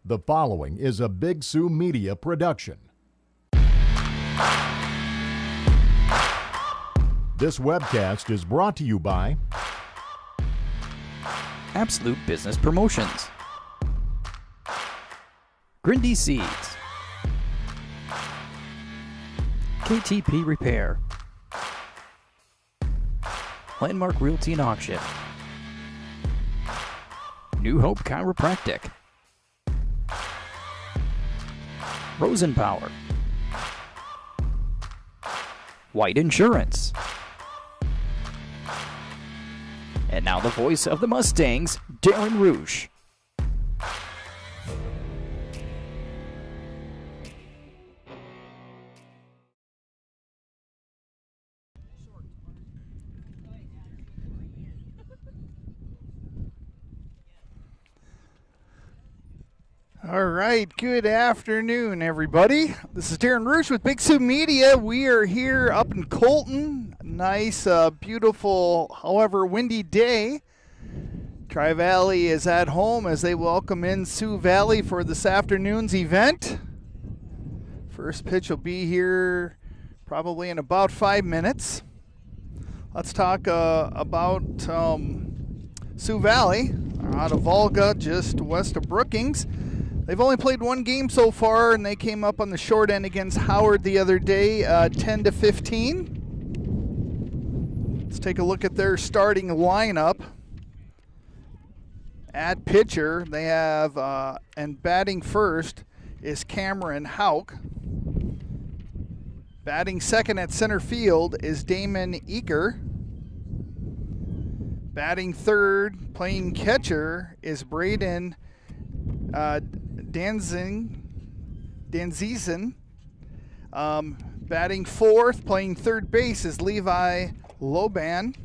The following is a Big Sioux Media production. This webcast is brought to you by Absolute Business Promotions, Grindy Seeds, KTP Repair, Landmark Realty and Auction, New Hope Chiropractic, Rosenpower, White Insurance, and now the voice of the Mustangs, Deron Ruesch. All right, good afternoon, everybody. This is Deron Ruesch with Big Sioux Media. We are here up in Colton. Nice, beautiful, however windy day. Tri-Valley is at home as they welcome in Sioux Valley for this afternoon's event. First pitch will be here probably in about 5 minutes. Let's talk about Sioux Valley, out of Volga, just west of Brookings. They've only played one game so far, and they came up on the short end against Howard the other day, 10-15. Let's take a look at their starting lineup. At pitcher, they have, and batting first is Cameron Hauk. Batting second at center field is Damon Eaker. Batting third, playing catcher, is Braden Danzizen. Batting fourth, playing third base, is Levi Loban.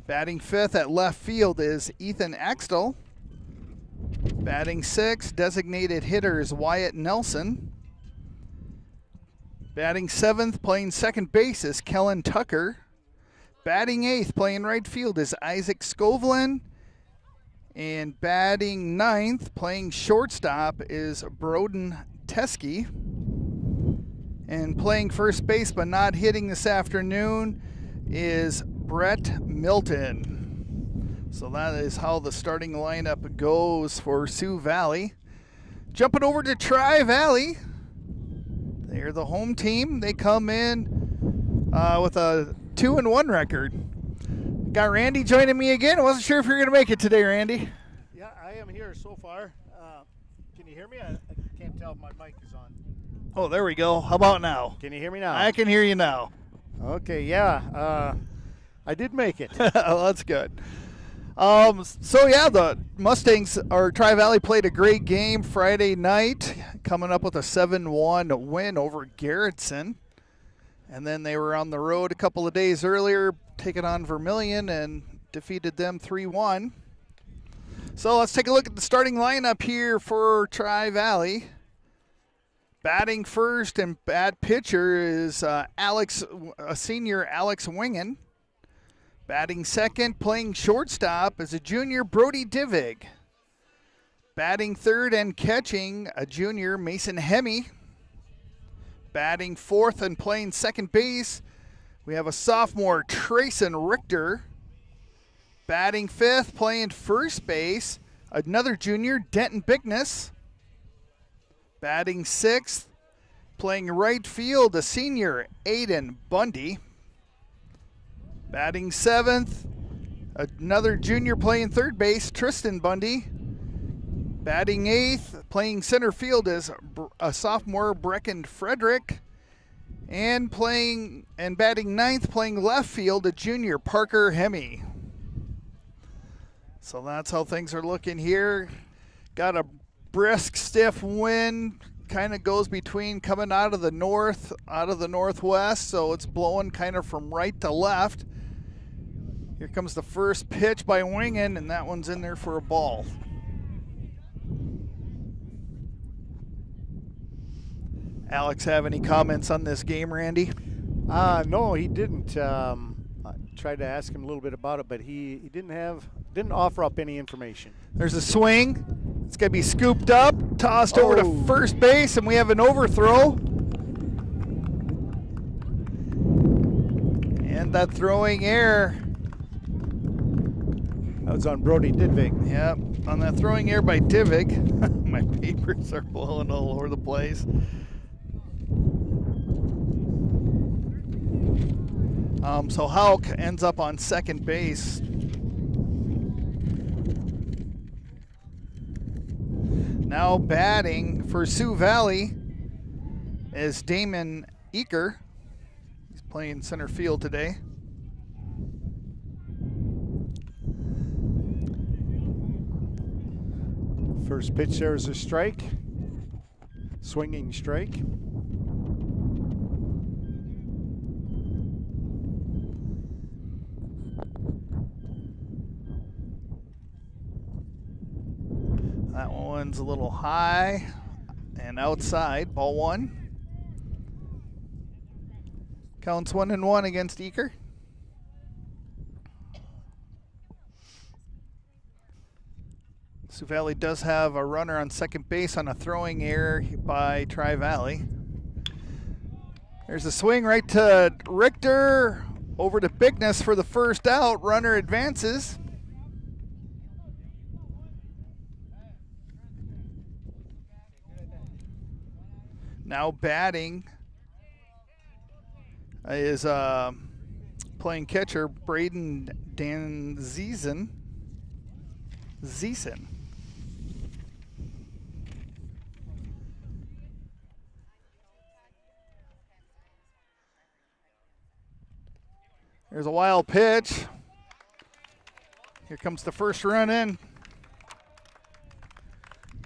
Batting fifth at left field is Ethan Axtell. Batting sixth, designated hitter, is Wyatt Nelson. Batting seventh, playing second base, is Kellen Tucker. Batting eighth, playing right field, is Isaac Skovlin. And batting ninth, playing shortstop, is Broden Teskey. And playing first base but not hitting this afternoon is Brett Milton. So that is how the starting lineup goes for Sioux Valley. Jumping over to Tri-Valley. They're the home team. They come in with a 2-1 record. Got Randy joining me again. I wasn't sure if you're going to make it today, Randy. Yeah, I am here so far. Can you hear me? I can't tell if my mic is on. Oh, there we go. How about now? Can you hear me now? I can hear you now. Okay, yeah. I did make it. Oh, that's good. The Mustangs, or Tri-Valley, played a great game Friday night, coming up with a 7-1 win over Garrettson. And then they were on the road a couple of days earlier, taking on Vermilion and defeated them 3-1. So let's take a look at the starting lineup here for Tri-Valley. Batting first and at pitcher is senior Alex Wingen. Batting second, playing shortstop, is a junior Brody Divig. Batting third and catching, a junior Mason Hemme. Batting fourth and playing second base, we have a sophomore Trayson Richter. Batting fifth, playing first base, another junior Denton Bigness. Batting sixth, playing right field, a senior Aiden Bundy. Batting seventh, another junior playing third base, Tristan Bundy. Batting eighth, playing center field, is a sophomore Brecken Frederick. And batting ninth, playing left field, a junior Parker Hemme. So that's how things are looking here. Got a brisk, stiff wind. Kind of goes between coming out of the northwest, so it's blowing kind of from right to left. Here comes the first pitch by Wingen, and that one's in there for a ball. Alex, have any comments on this game, Randy? No, he didn't. I tried to ask him a little bit about it, but he didn't didn't offer up any information. There's a swing. It's going to be scooped up, tossed over to first base, and we have an overthrow. And that throwing error. That was on Brody Didvig. Yep, on that throwing error by Divig. My papers are blowing all over the place. So Hauk ends up on second base. Now batting for Sioux Valley is Damon Eaker. He's playing center field today. First pitch there is a strike. Swinging strike. That one's a little high and outside. Ball one. Counts 1-1 against Eaker. Sioux Valley does have a runner on second base on a throwing error by Tri-Valley. There's a swing right to Richter. Over to Bigness for the first out. Runner advances. Now batting is playing catcher Braden Danzeisen. There's a wild pitch. Here comes the first run in.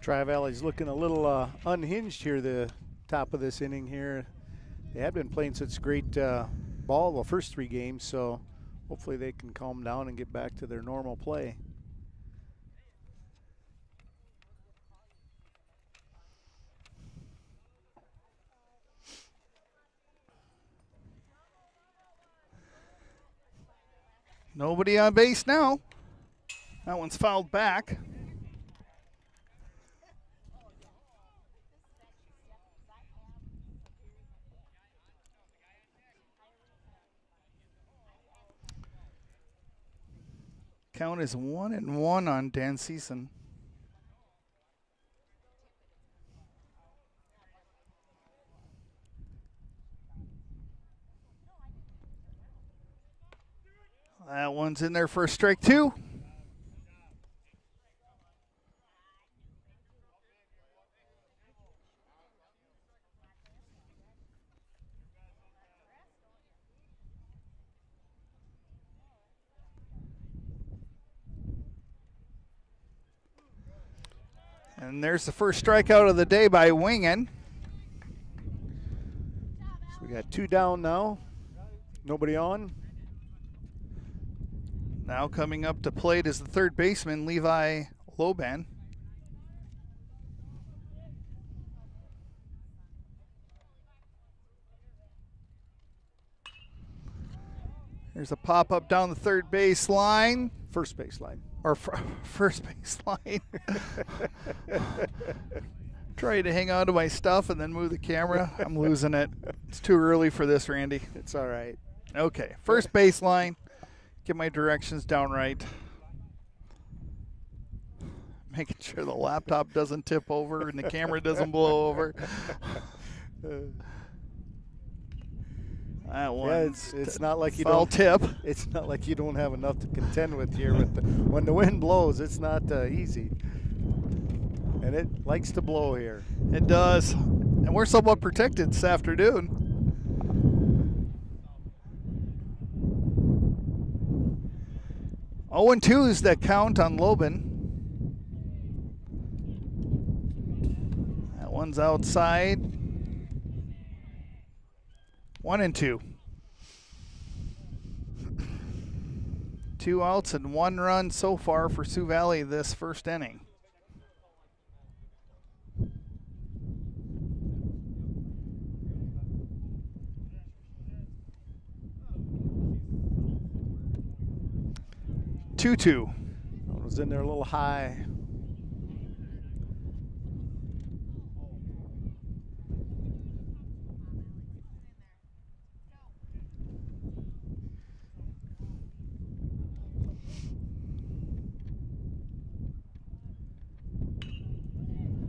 Tri-Valley's looking a little unhinged here the top of this inning here. They have been playing such great ball the first three games, so hopefully they can calm down and get back to their normal play. Nobody on base now. That one's fouled back. Count is 1-1 on Dan Season. That one's in there for a strike two. And there's the first strikeout of the day by Wingen. So we got two down now. Nobody on. Now coming up to plate is the third baseman, Levi Loban. There's a pop-up down the third base line. First base line. Or first base line. Try to hang on to my stuff and then move the camera. I'm losing it. It's too early for this, Randy. It's all right. Okay, first base line. Get my directions down right. Making sure the laptop doesn't tip over and the camera doesn't blow over. That one. It's not like you foul don't tip. It's not like you don't have enough to contend with here. When the wind blows, it's not easy, and it likes to blow here. It does, and we're somewhat protected this afternoon. 0-2 is the count on Loban. That one's outside. 1-2. 2 outs and 1 run so far for Sioux Valley this first inning. Two. in there a little high.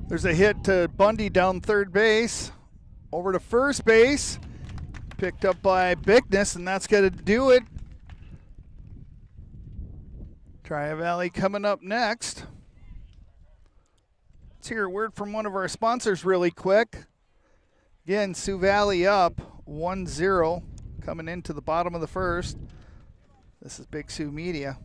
There's a hit to Bundy down third base. Over to first base. Picked up by Bickness, and that's going to do it. Tri-Valley coming up next. Let's hear a word from one of our sponsors really quick. Again, Sioux Valley up 1-0 coming into the bottom of the first. This is Big Sioux Media.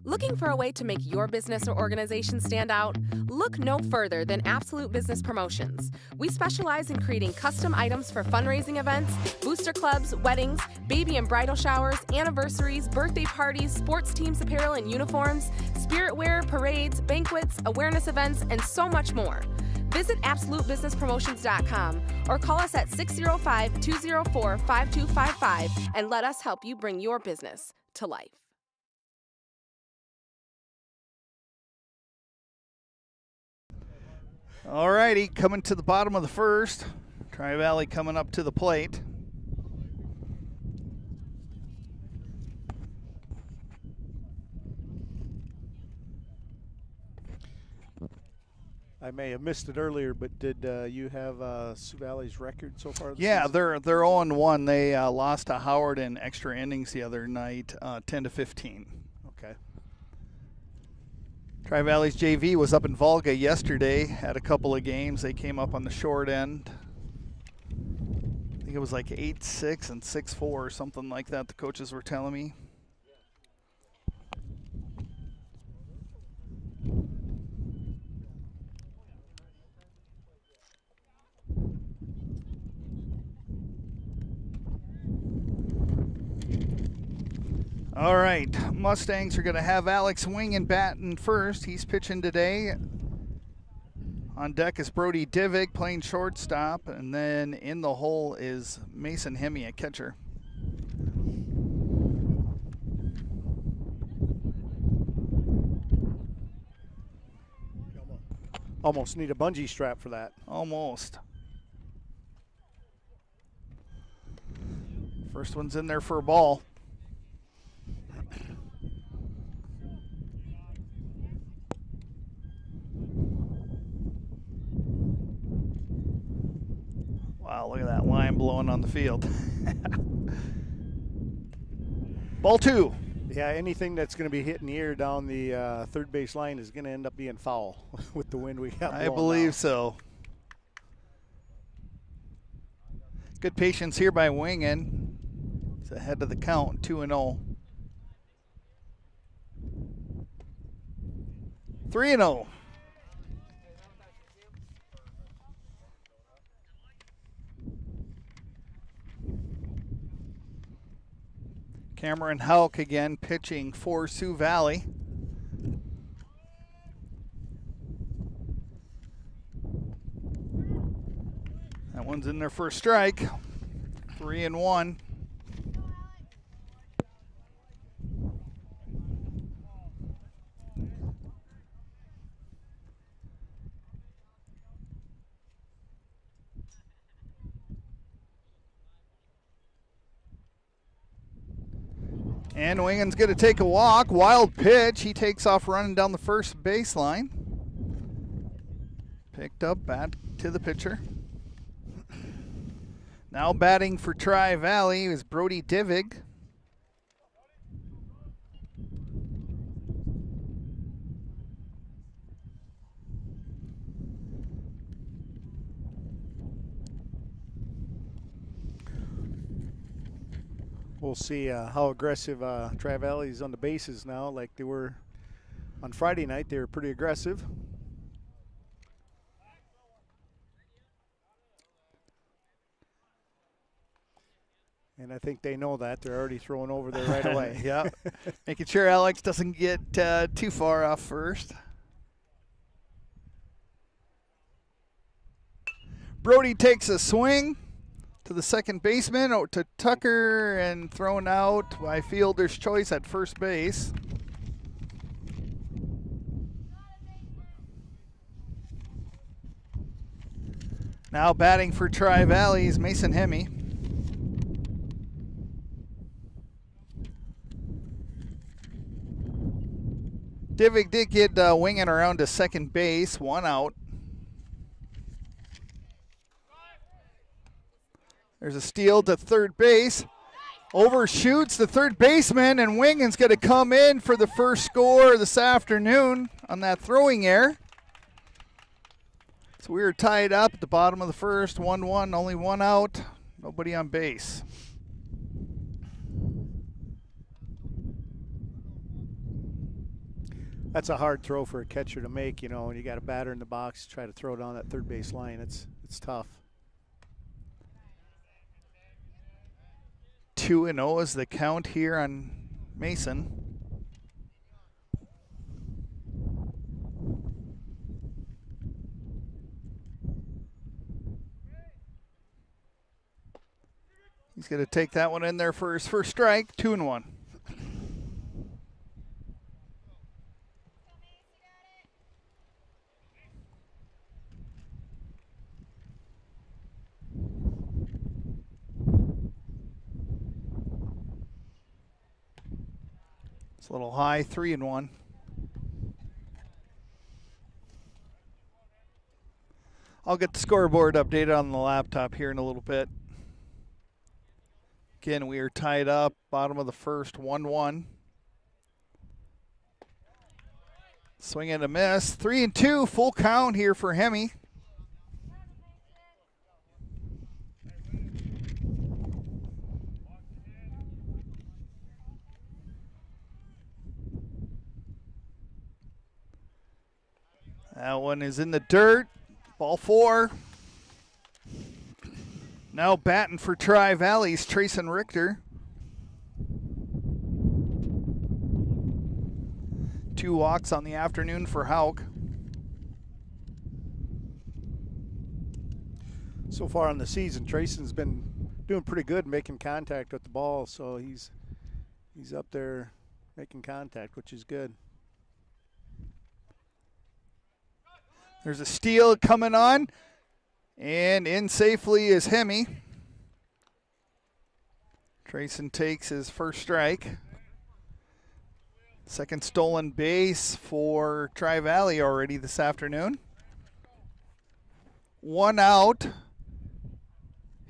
Looking for a way to make your business or organization stand out? Look no further than Absolute Business Promotions. We specialize in creating custom items for fundraising events, booster clubs, weddings, baby and bridal showers, anniversaries, birthday parties, sports teams apparel and uniforms, spirit wear, parades, banquets, awareness events, and so much more. Visit AbsoluteBusinessPromotions.com or call us at 605-204-5255 and let us help you bring your business to life. All righty, coming to the bottom of the first. Tri-Valley coming up to the plate. I may have missed it earlier, but did you have Sioux Valley's record so far this Yeah, season? they're 0-1. They lost to Howard in extra innings the other night, 10-15. Okay. Tri-Valley's JV was up in Volga yesterday, had a couple of games. They came up on the short end. I think it was like 8-6 and 6-4 or something like that, the coaches were telling me. All right, Mustangs are going to have Alex Wingen batting first. He's pitching today. On deck is Brody Divik playing shortstop, and then in the hole is Mason Hemme at catcher. Almost need a bungee strap for that. Almost. First one's in there for a ball. Wow, look at that line blowing on the field. Ball two. Yeah, anything that's going to be hitting the air down the third base line is going to end up being foul with the wind we got. I believe so. Good patience here by Wingen. He's ahead of the count, 2-0. 3-0. Cameron Houck again pitching for Sioux Valley. That one's in there for a strike. 3-1. And Wingen's going to take a walk. Wild pitch. He takes off running down the first baseline. Picked up, back to the pitcher. Now batting for Tri-Valley is Brody Divig. We'll see how aggressive Tri-Valley is on the bases now. Like they were on Friday night, they were pretty aggressive. And I think they know that. They're already throwing over there right away. Yeah. Making sure Alex doesn't get too far off first. Brody takes a swing. to the second baseman, to Tucker, and thrown out by fielder's choice at first base. Now batting for Tri-Valley is Mason Hemme. Divik did get winging around to second base, 1 out. There's a steal to third base. Overshoots the third baseman, and Wingen's going to come in for the first score this afternoon on that throwing error. So we are tied up at the bottom of the first, 1-1, only 1 out, nobody on base. That's a hard throw for a catcher to make, you know, when you got a batter in the box, try to throw down that third base line. It's tough. 2-0 is the count here on Mason. He's going to take that one in there for his first strike, 2-1. It's a little high, 3-1. I'll get the scoreboard updated on the laptop here in a little bit. Again, we are tied up, bottom of the first, 1-1. Swing and a miss, 3-2, full count here for Hemme. That one is in the dirt. Ball 4. Now batting for Tri-Valley's Trayson Richter. 2 walks on the afternoon for Hauk. So far in the season, Trayson's been doing pretty good making contact with the ball, so he's up there making contact, which is good. There's a steal coming on, and in safely is Hemme. Trayson takes his first strike. Second stolen base for Tri-Valley already this afternoon. 1 out.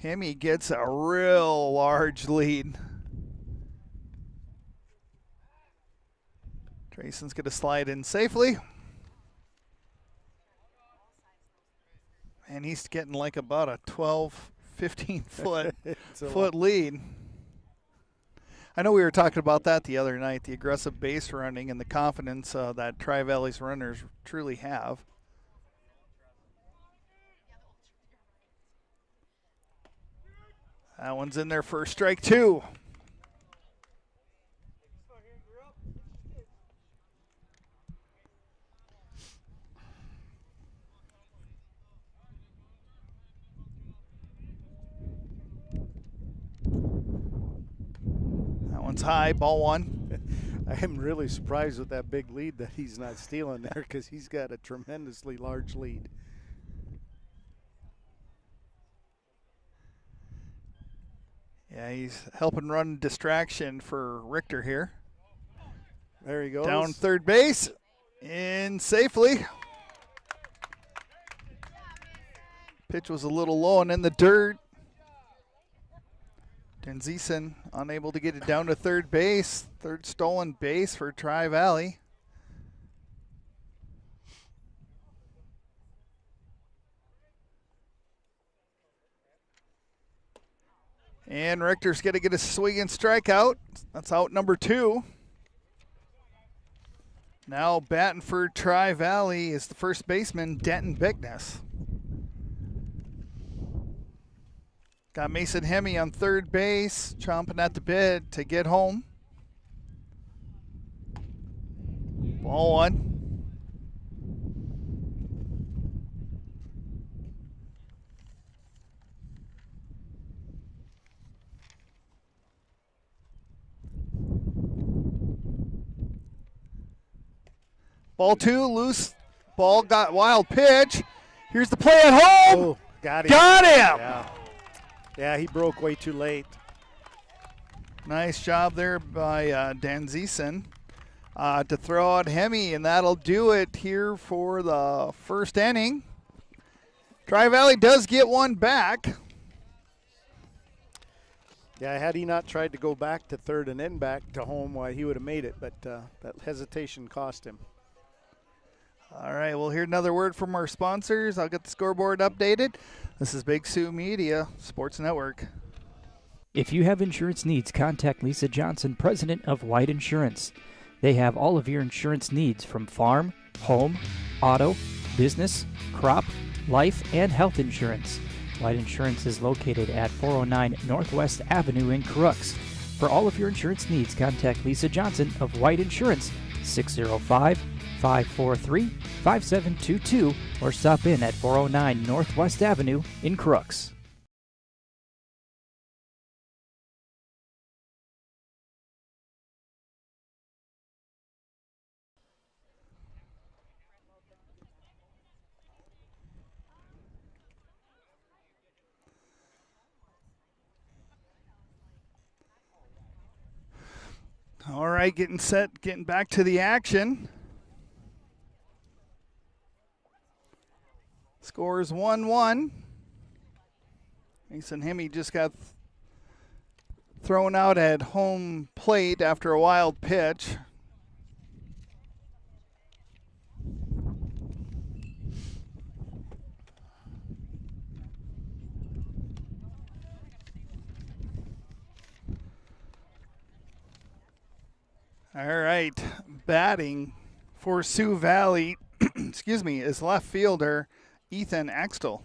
Hemme gets a real large lead. Trayson's going to slide in safely. And he's getting like about a 12, 15 foot lead. I know we were talking about that the other night, the aggressive base running and the confidence that Tri-Valley's runners truly have. That one's in there for strike 2. That one's high, ball 1. I am really surprised with that big lead that he's not stealing there, because he's got a tremendously large lead. Yeah, he's helping run distraction for Richter here. There he goes. Down third base, in safely. Pitch was a little low and in the dirt. Denzison unable to get it down to third base. Third stolen base for Tri-Valley. And Richter's going to get a swing and strikeout. That's out number 2. Now batting for Tri-Valley is the first baseman, Denton Bickness. Got Mason Hemme on third base, chomping at the bit to get home. Ball 1. Ball 2, loose. Ball got wild pitch. Here's the play at home. Oh, got him. Got him. Yeah. Yeah, he broke way too late. Nice job there by Dan Zeeson to throw out Hemi, and that'll do it here for the first inning. Tri-Valley does get one back. Yeah, had he not tried to go back to third and then back to home, why he would have made it, but that hesitation cost him. All right, we'll hear another word from our sponsors. I'll get the scoreboard updated. This is Big Sioux Media Sports Network. If you have insurance needs, contact Lisa Johnson, president of White Insurance. They have all of your insurance needs from farm, home, auto, business, crop, life, and health insurance. White Insurance is located at 409 Northwest Avenue in Crooks. For all of your insurance needs, contact Lisa Johnson of White Insurance, 605-543-5722, or stop in at 409 Northwest Avenue in Crooks. All right, getting set, getting back to the action. Score is 1-1. Mason Hemi just got thrown out at home plate after a wild pitch. All right, batting for Sioux Valley, excuse me, is left fielder Ethan Axtell.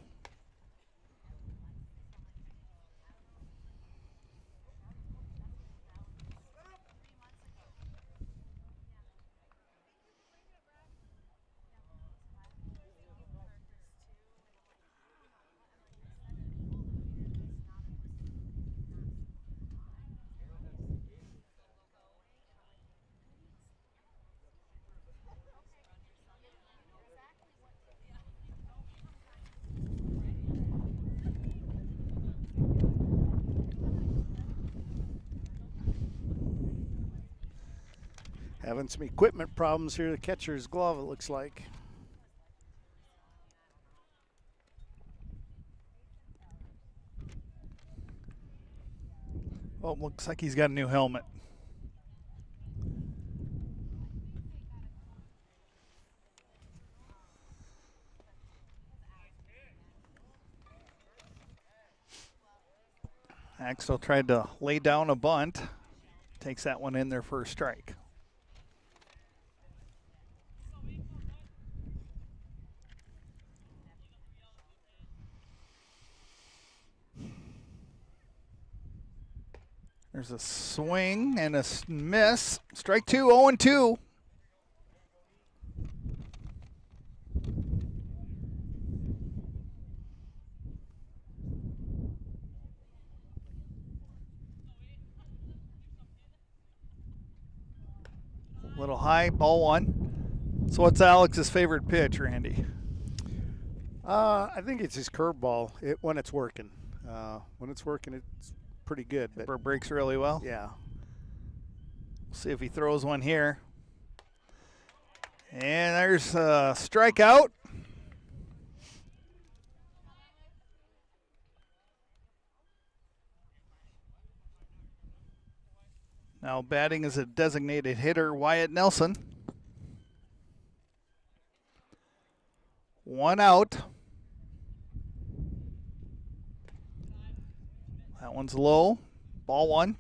Having some equipment problems here. The catcher's glove, it looks like. Oh, looks like he's got a new helmet. Axel tried to lay down a bunt. Takes that one in there for a strike. There's a swing and a miss. Strike two, 0-2. Little high, ball one. So what's Alex's favorite pitch, Randy? I think it's his curveball when it's working. When it's working, it's pretty good. But It breaks really well. yeah. We'll see if he throws one here. And there's a strikeout. Now batting is a designated hitter, Wyatt Nelson. One out. That one's low. Ball one.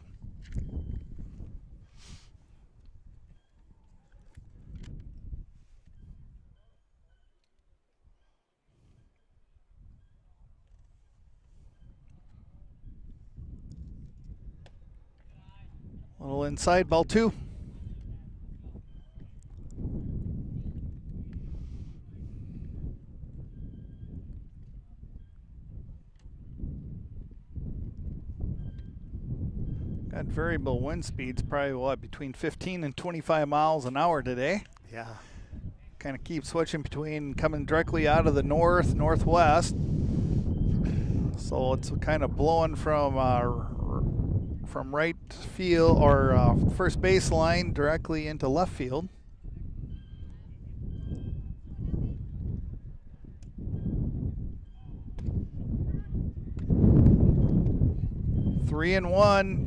Little inside, ball two. Got variable wind speeds, probably between 15 and 25 miles an hour today. Yeah. kind of keep switching between coming directly out of the north, northwest. So it's kind of blowing from right field or first baseline directly into left field. Three and one.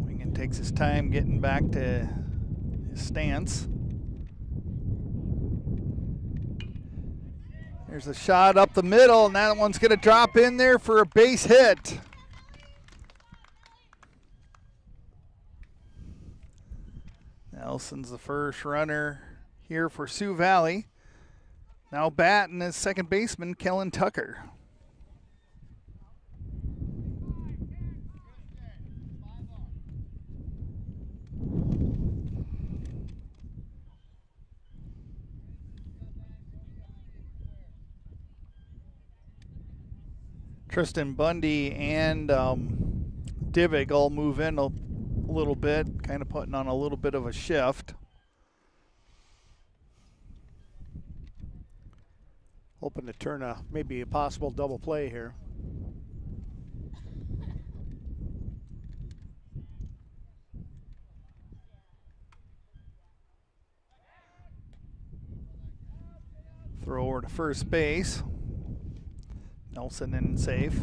Wingen takes his time getting back to his stance. There's a shot up the middle, and that one's going to drop in there for a base hit. Nelson's the first runner here for Sioux Valley. Now batting is second baseman Kellen Tucker. Tristan Bundy and Divig all move in a little bit, kind of putting on a little bit of a shift. Hoping to turn maybe a possible double play here. Throw over to first base. Nelson in safe.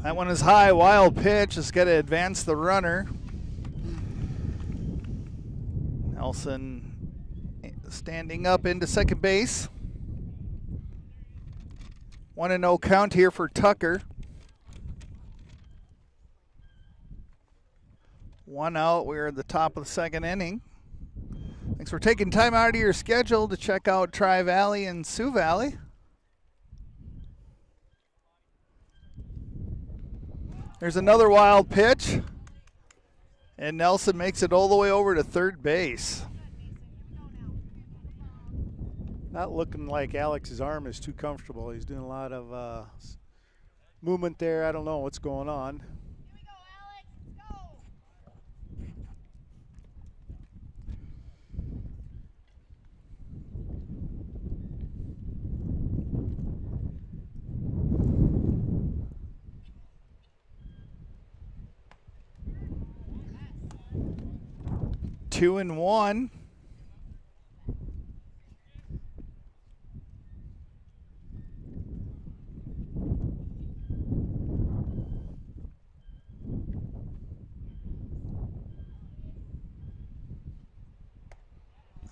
That one is high, wild pitch. It's got to advance the runner. Nelson standing up into second base. 1-0 count here for Tucker. 1 out. We're at the top of the second inning. Thanks for taking time out of your schedule to check out Tri-Valley and Sioux Valley. There's another wild pitch. And Nelson makes it all the way over to third base. Not looking like Alex's arm is too comfortable. He's doing a lot of movement there. I don't know what's going on. Here we go, Alex. Let's go. 2-1.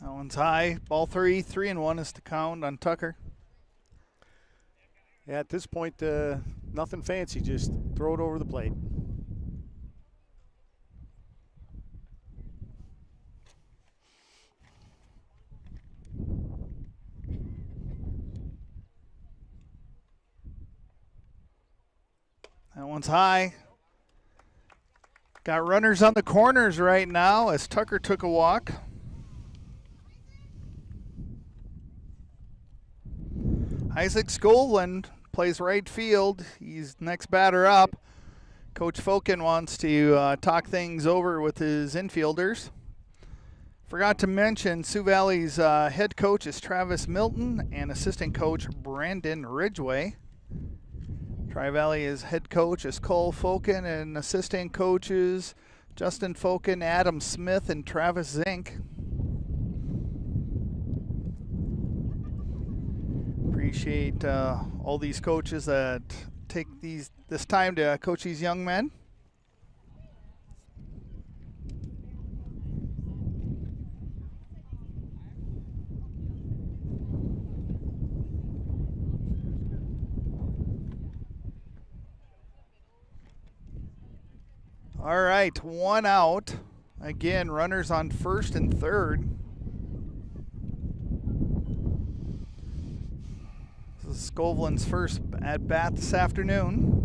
That one's high. Ball 3, 3-1 is the count on Tucker. Yeah, at this point, nothing fancy. Just throw it over the plate. That one's high. Got runners on the corners right now as Tucker took a walk. Isaac Skolin plays right field. He's next batter up. Coach Fokin wants to talk things over with his infielders. Forgot to mention Sioux Valley's head coach is Travis Milton and assistant coach Brandon Ridgway. Tri-Valley's head coach is Cole Fokin and assistant coaches Justin Fokin, Adam Smith, and Travis Zink. Appreciate all these coaches that take this time to coach these young men. All right, 1 out. Again, runners on first and third. This is Skovlin's first at bat this afternoon.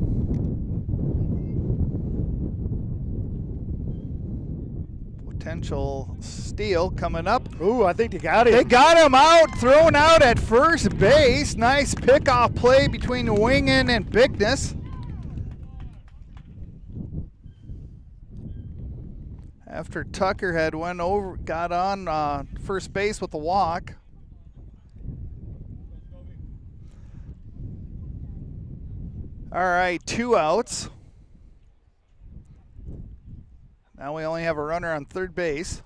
potential steal coming up. Ooh, I think they got it. They got him out, thrown out at first base. Nice pickoff play between Wingen and Bigness. After Tucker had got on first base with a walk. All right, 2 outs. Now we only have a runner on third base.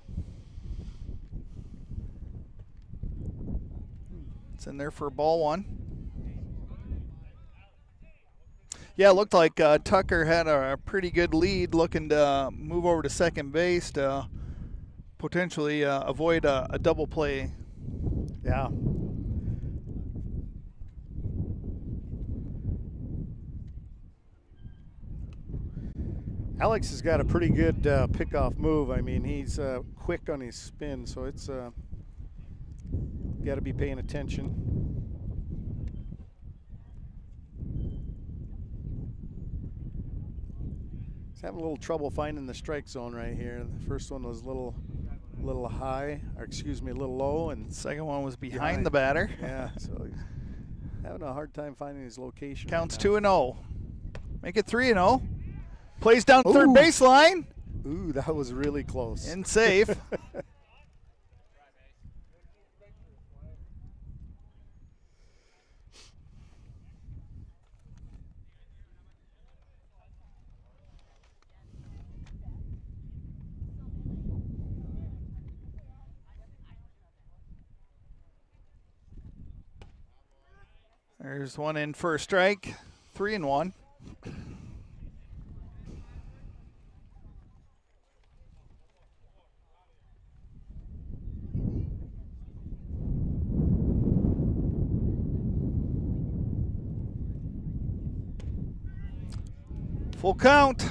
It's in there for ball 1. Yeah, it looked like Tucker had a pretty good lead, looking to move over to second base to potentially avoid a double play. Yeah. Alex has got a pretty good pickoff move. I mean, he's quick on his spin, so it's got to be paying attention. He's having a little trouble finding the strike zone right here. The first one was a little high, or excuse me, a little low, and Second one was behind the batter. yeah, so he's having a hard time finding his location. Counts right 2-0. Make it 3-0. Plays down Ooh. third baseline Ooh, that was really close. and safe. There's one in for a strike. 3-1. Full count.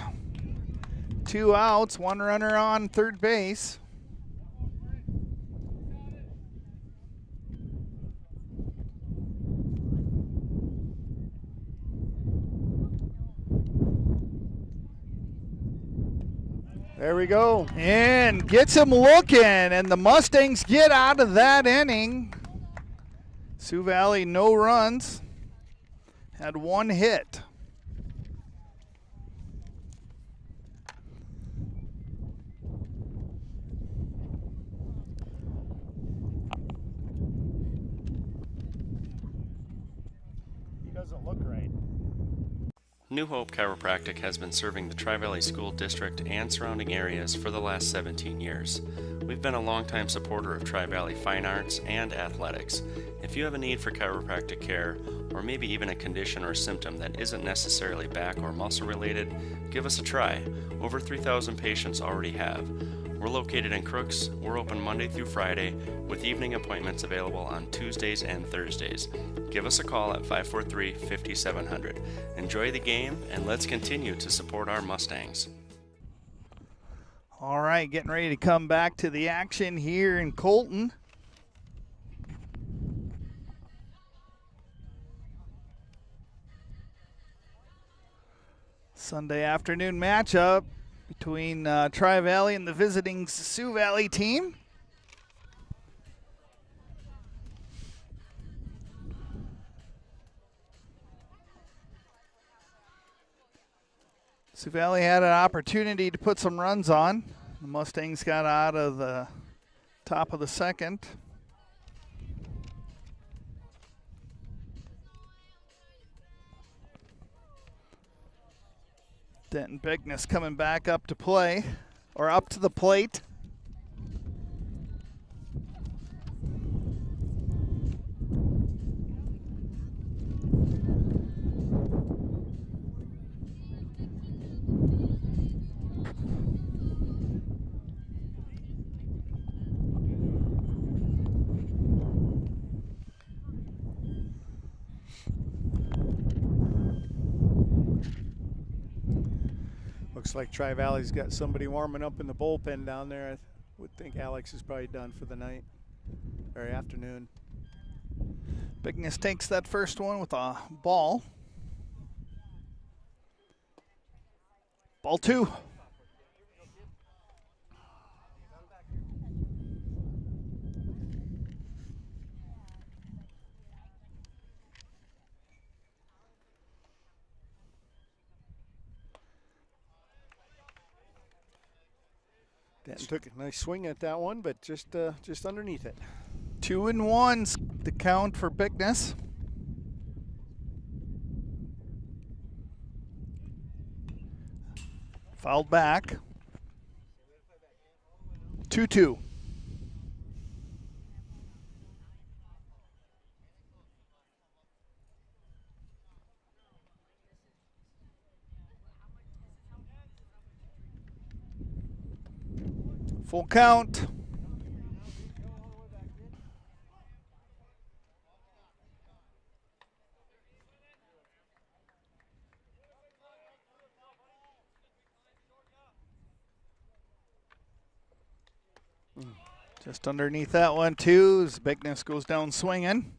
2 outs, 1 runner on third base. There we go. And gets him looking, and the Mustangs get out of that inning. Sioux Valley, no runs. Had 1 hit. He doesn't look right. New Hope Chiropractic has been serving the Tri-Valley School District and surrounding areas for the last 17 years. We've been a longtime supporter of Tri-Valley fine arts and athletics. If you have a need for chiropractic care, or maybe even a condition or symptom that isn't necessarily back or muscle related, give us a try. Over 3,000 patients already have. We're located in Crooks. We're open Monday through Friday, with evening appointments available on Tuesdays and Thursdays. Give us a call at 543-5700. Enjoy the game, and let's continue to support our Mustangs. All right, getting ready to come back to the action here in Colton. Sunday afternoon matchup between Tri-Valley and the visiting Sioux Valley team. Sioux Valley had an opportunity to put some runs on. The Mustangs got out of the top of the second. Denton Bigness coming back up to play, or up to the plate. Looks like Tri-Valley's got somebody warming up in the bullpen down there. I would think Alex is probably done for the night or afternoon. Bigness takes that first one with a ball. Ball 2. Denton took a nice swing at that one, but just underneath it. 2-1's the count for Bickness. Fouled back. 2-2. Full count. Just underneath that one, too, as Bickness goes down swinging.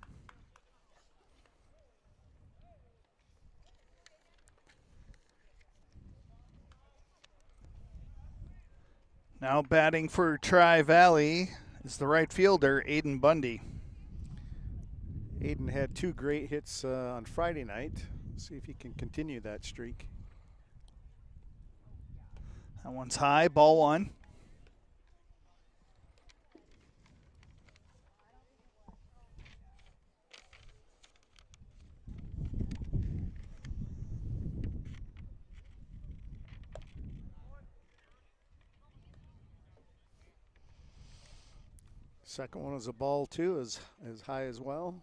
Now batting for Tri-Valley is the right fielder, Aiden Bundy. Aiden had 2 great hits on Friday night. See if he can continue that streak. That one's high, ball 1. Second one was a ball, too, as high as well.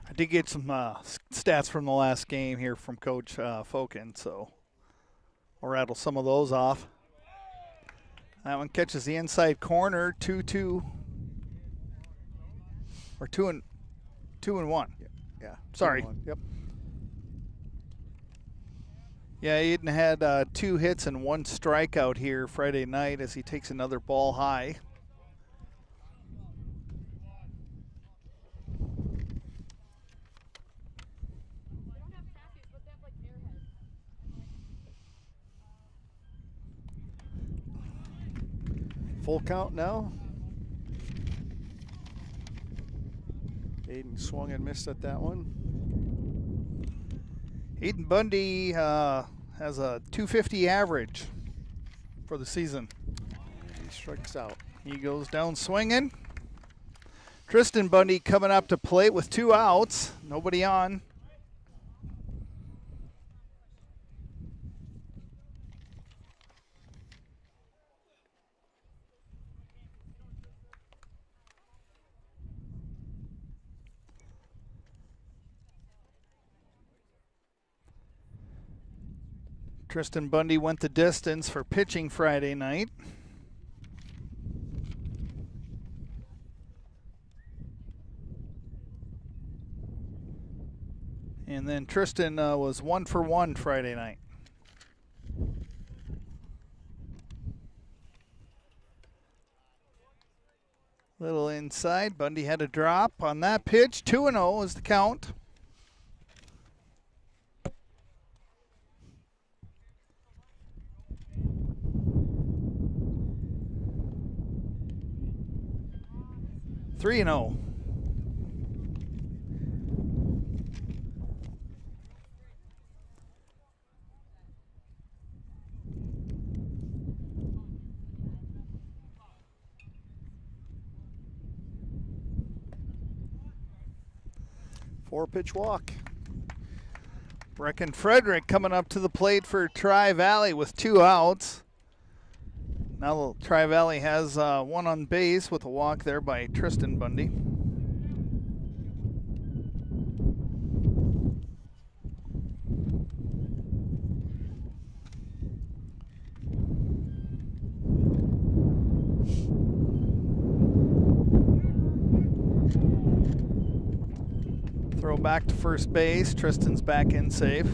I did get some stats from the last game here from Coach Fokin, so I'll rattle some of those off. That one catches the inside corner, 2-2. Or 2-1. Yeah. Sorry. 2-1. Yep. Yeah, Aiden had 2 hits and 1 strikeout here Friday night as he takes another ball high. Full count now. Aiden swung and missed at that one. Aiden Bundy has a 250 average for the season. He strikes out. He goes down swinging. Tristan Bundy coming up to plate with 2 outs. Nobody on. Tristan Bundy went the distance for pitching Friday night. And then Tristan was 1 for 1 Friday night. Little inside. Bundy had a drop on that pitch. 2-0 is the count. Three and 0. Four-pitch walk. Brecken Frederick coming up to the plate for Tri-Valley with 2 outs. Now Tri-Valley has 1 on base with a walk there by Tristan Bundy. Throw back to first base. Tristan's back in safe.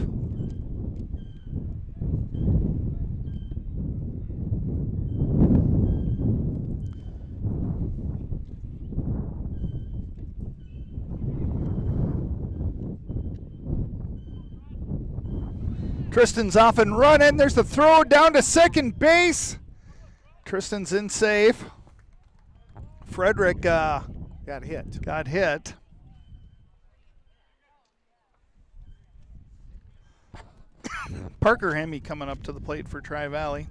Tristan's off and running. There's the throw down to second base. Tristan's in safe. Frederick got hit. Parker Hemme coming up to the plate for Tri-Valley.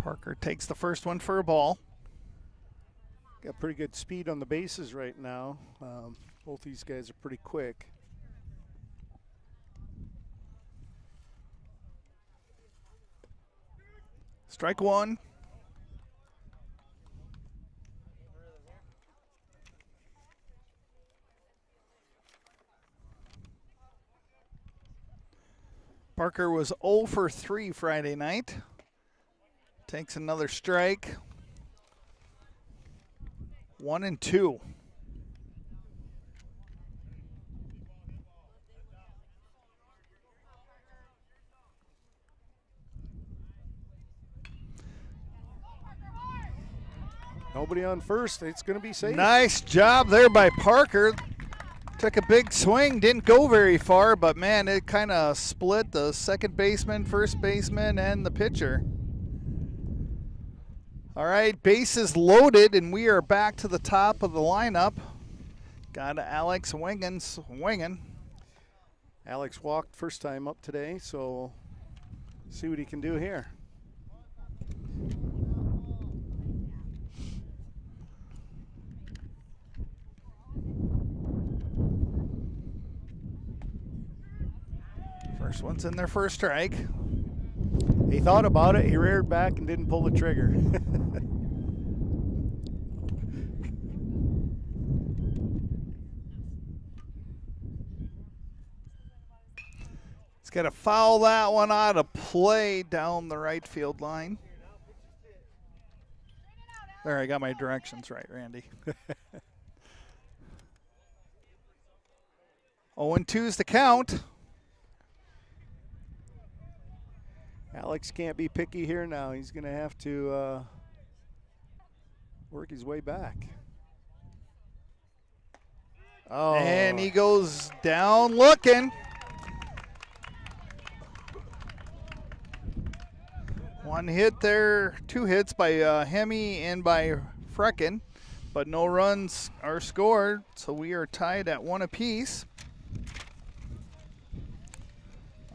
Parker takes the first one for a ball. Got pretty good speed on the bases right now. Both these guys are pretty quick. Strike one. Parker was 0 for 3 Friday night. Takes another strike. 1-2. Nobody on first. It's going to be safe. Nice job there by Parker. Took a big swing, didn't go very far, but man, it kind of split the second baseman, first baseman, and the pitcher. All right, bases loaded, and we are back to the top of the lineup. Got Alex swinging. Alex walked first time up today, so see what he can do here. First one's in there for a strike. He thought about it, he reared back and didn't pull the trigger. He's got to foul that one out of play down the right field line. There, I got my directions right, Randy. 0-2's the count. Alex can't be picky here now. He's going to have to work his way back. Oh. And he goes down looking. One hit there, 2 hits by Hemi and by Frecken, but no runs are scored, so we are tied at 1 apiece.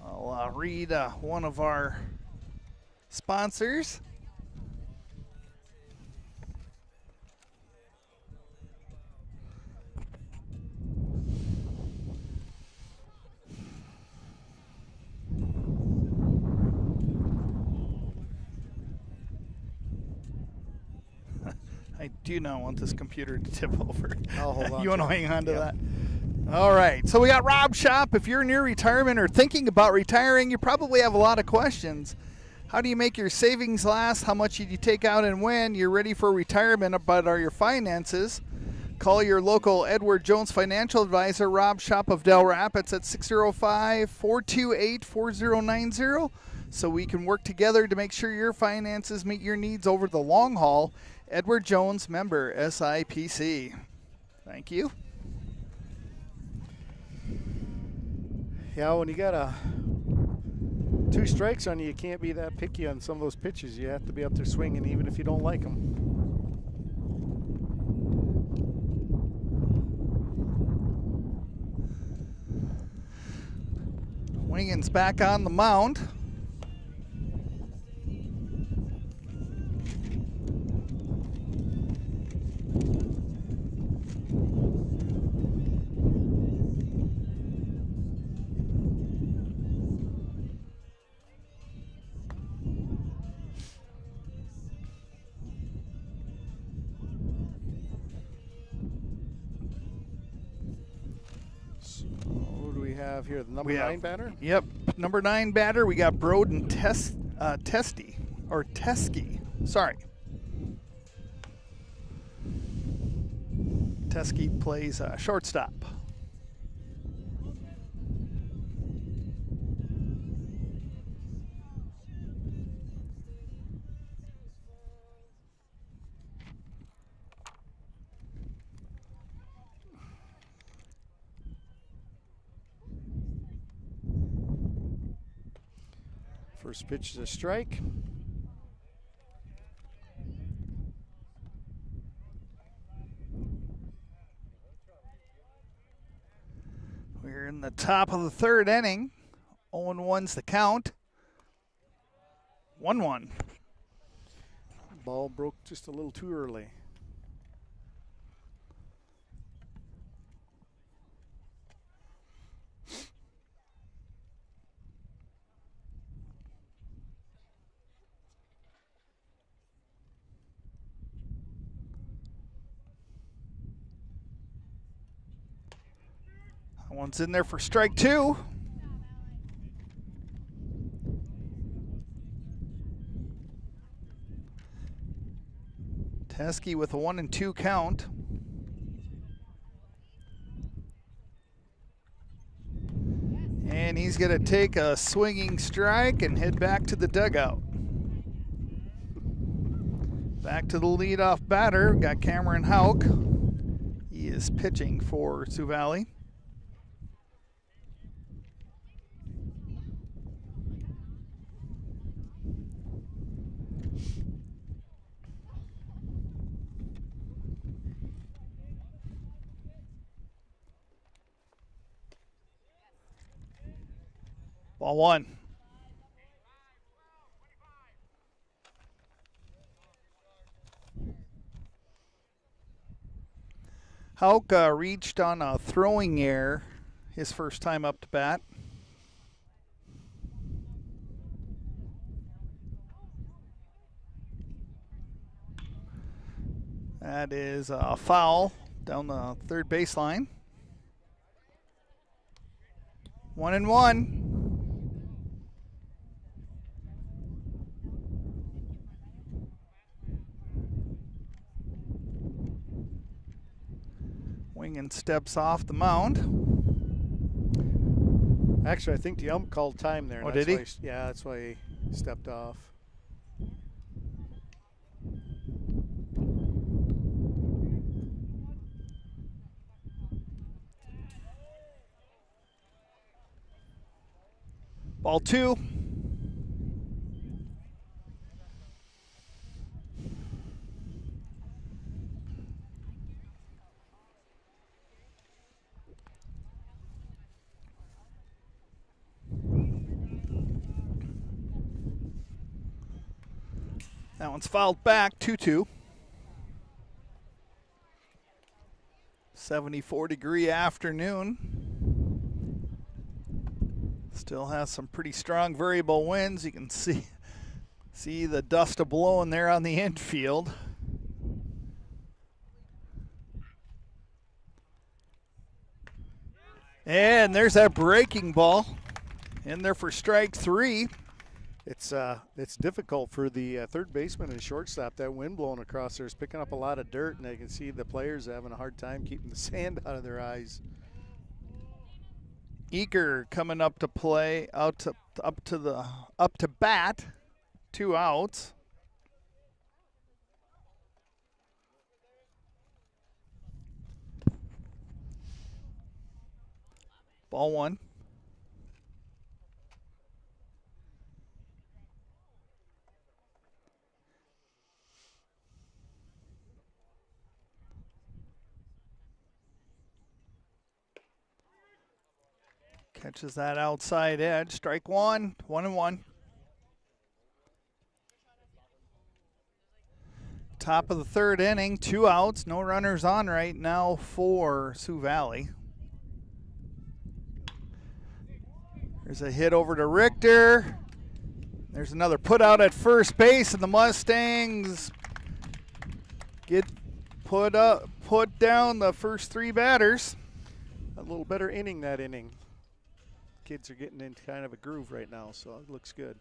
I'll read one of our sponsors. I do not want this computer to tip over. I'll hold on. You want to hang on to that? All right. So we got Rob Shop. If you're near retirement or thinking about retiring, you probably have a lot of questions. How do you make your savings last? How much did you take out and when? You're ready for retirement, but are your finances? Call your local Edward Jones financial advisor, Rob Shop of Del Rapids, at 605-428-4090, so we can work together to make sure your finances meet your needs over the long haul. Edward Jones, member SIPC. Thank you. Yeah, when you got 2 strikes on you, you can't be that picky on some of those pitches. You have to be up there swinging even if you don't like them. Wingen's back on the mound. Here, the number 9 batter? Yep, number 9 batter. We got Broden Teskey. Sorry. Teskey plays shortstop. First pitch is a strike. We're in the top of the 3rd inning. 0-1's the count. 1-1. Ball broke just a little too early. That one's in there for strike 2. Teskey with a 1-2 count. And he's going to take a swinging strike and head back to the dugout. Back to the leadoff batter. Got Cameron Hauk. He is pitching for Sioux Valley. Ball 1. Hauk reached on a throwing error his first time up to bat. That is a foul down the third baseline. 1-1. Wingen steps off the mound. Actually, I think the ump called time there. Oh, did he? Yeah, that's why he stepped off. Ball 2. That one's fouled back, 2-2. 74-degree afternoon. Still has some pretty strong variable winds. You can see the dust a-blowing there on the infield. And there's that breaking ball in there for strike 3. It's difficult for the third baseman and shortstop. That wind blowing across there is picking up a lot of dirt, and I can see the players having a hard time keeping the sand out of their eyes. Eager coming up to play, up to bat, 2 outs. Ball 1. Catches that outside edge. Strike 1, 1-1. Top of the third inning, 2 outs, no runners on right now for Sioux Valley. There's a hit over to Richter. There's another put out at first base, and the Mustangs get put down the first 3 batters. A little better inning that inning. Kids are getting into kind of a groove right now, so it looks good.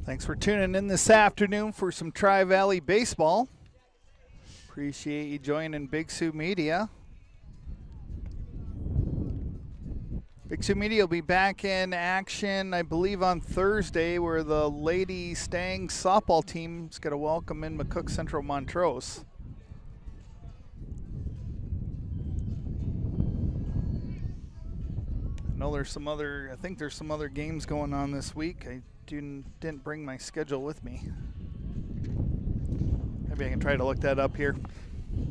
Thanks for tuning in this afternoon for some Tri-Valley baseball. Appreciate you joining Big Sioux Media. Big Sioux Media will be back in action, I believe, on Thursday, where the Lady Stang softball team's going to welcome in McCook Central Montrose. I think there's some other games going on this week. I didn't bring my schedule with me. Maybe I can try to look that up here.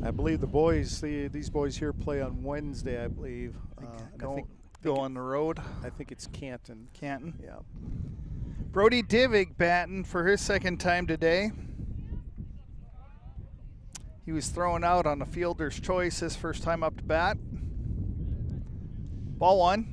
I believe the boys, these boys here play on Wednesday, I believe. Go on the road. I think it's Canton. Canton. Yeah. Brody Divig batting for his second time today. He was thrown out on a fielder's choice his first time up to bat. Ball one.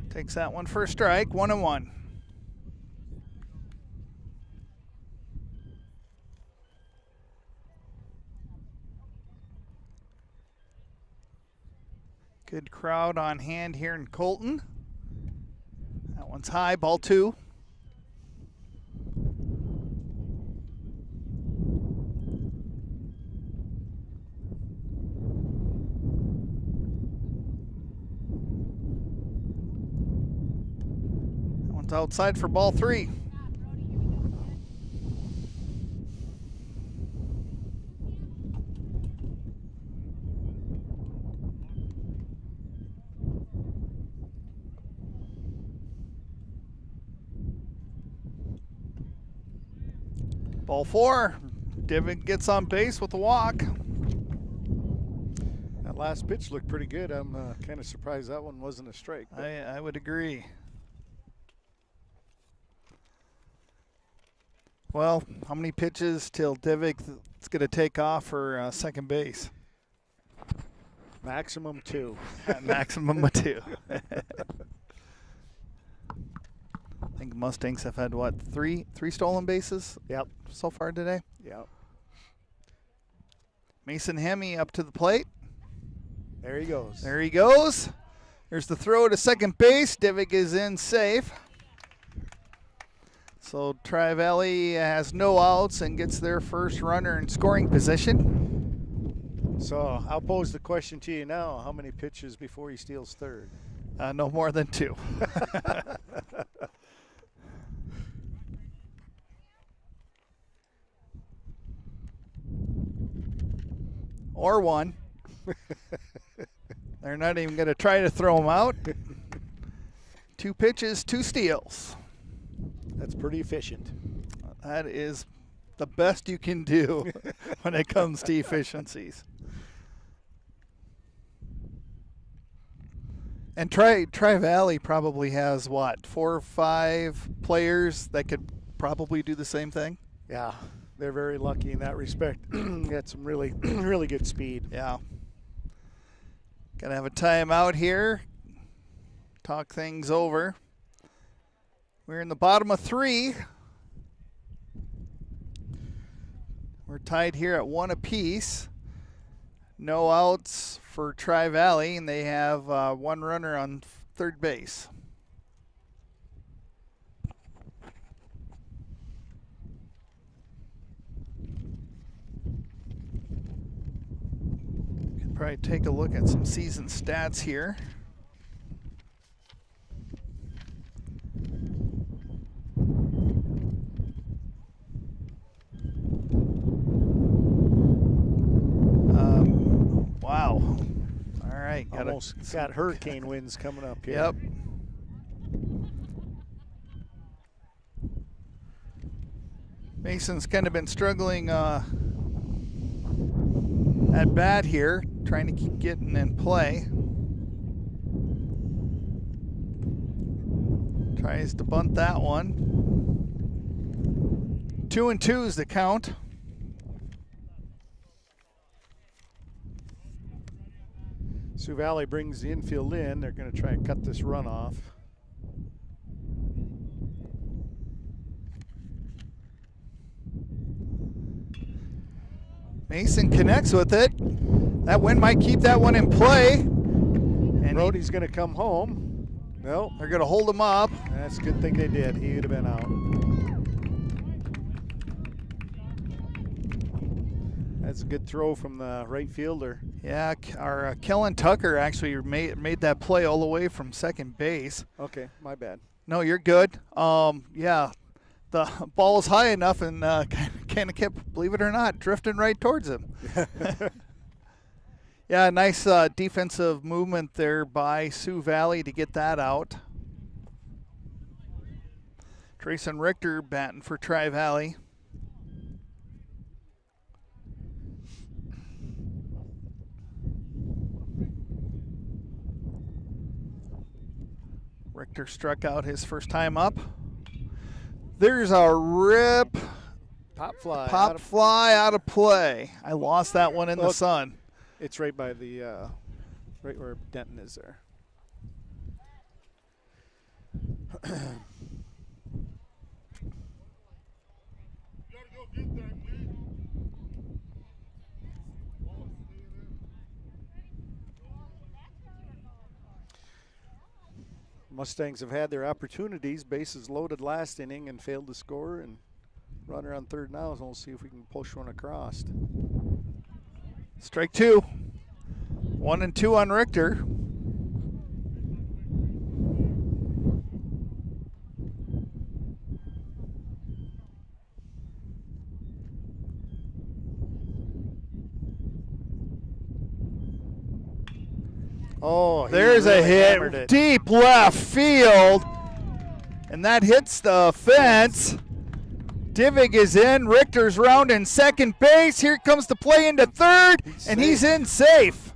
Takes that one for a strike, 1-1. Good crowd on hand here in Colton. That one's high, ball two. Outside for ball three. Ball four. Divig gets on base with a walk. That last pitch looked pretty good. I'm kind of surprised that one wasn't a strike. I would agree. Well, how many pitches till Divig's going to take off for second base? Maximum two. Maximum of two. I think Mustangs have had, what, three stolen bases? Yep. So far today? Yep. Mason Hemme up to the plate. There he goes. There he goes. There's the throw to second base. Divig is in safe. So Tri-Valley has no outs and gets their first runner in scoring position. So I'll pose the question to you now. How many pitches before he steals third? No more than two. Or one. They're not even going to try to throw him out. 2 pitches, 2 steals. That's pretty efficient. That is the best you can do when it comes to efficiencies. And Tri-Valley probably has, what, 4 or 5 players that could probably do the same thing? Yeah, they're very lucky in that respect. Got some really, really good speed. Yeah. Gonna have a timeout here. Talk things over. We're in the bottom of 3. We're tied here at 1 apiece. No outs for Tri-Valley, and they have 1 runner on third base. Could probably take a look at some season stats here. Wow. All right. Almost got hurricane winds coming up here. Yep. Mason's kind of been struggling at bat here, trying to keep getting in play. Tries to bunt that one. 2-2 is the count. Sioux Valley brings the infield in. They're going to try and cut this run off. Mason connects with it. That wind might keep that one in play. And Brody's going to come home. No, they're going to hold him up. that's a good thing they did. He would have been out. That's a good throw from the right fielder. Yeah, our Kellen Tucker actually made that play all the way from second base. Okay, my bad. No, you're good. Yeah, the ball was high enough and kind of kept, believe it or not, drifting right towards him. Yeah, nice defensive movement there by Sioux Valley to get that out. Trayson Richter batting for Tri-Valley. Richter struck out his first time up. There's a rip. Pop fly. Pop fly out of play. I lost that one in the sun. It's right by the, right where Denton is there. Mustangs have had their opportunities. Bases loaded last inning and failed to score. And runner on third now, so we'll see if we can push one across. Strike two. 1-2 on Richter. Oh, there's really a hit deep left field, and that hits the fence. Divig is in. Richter's rounding second base. Here comes the play into third, and he's in safe.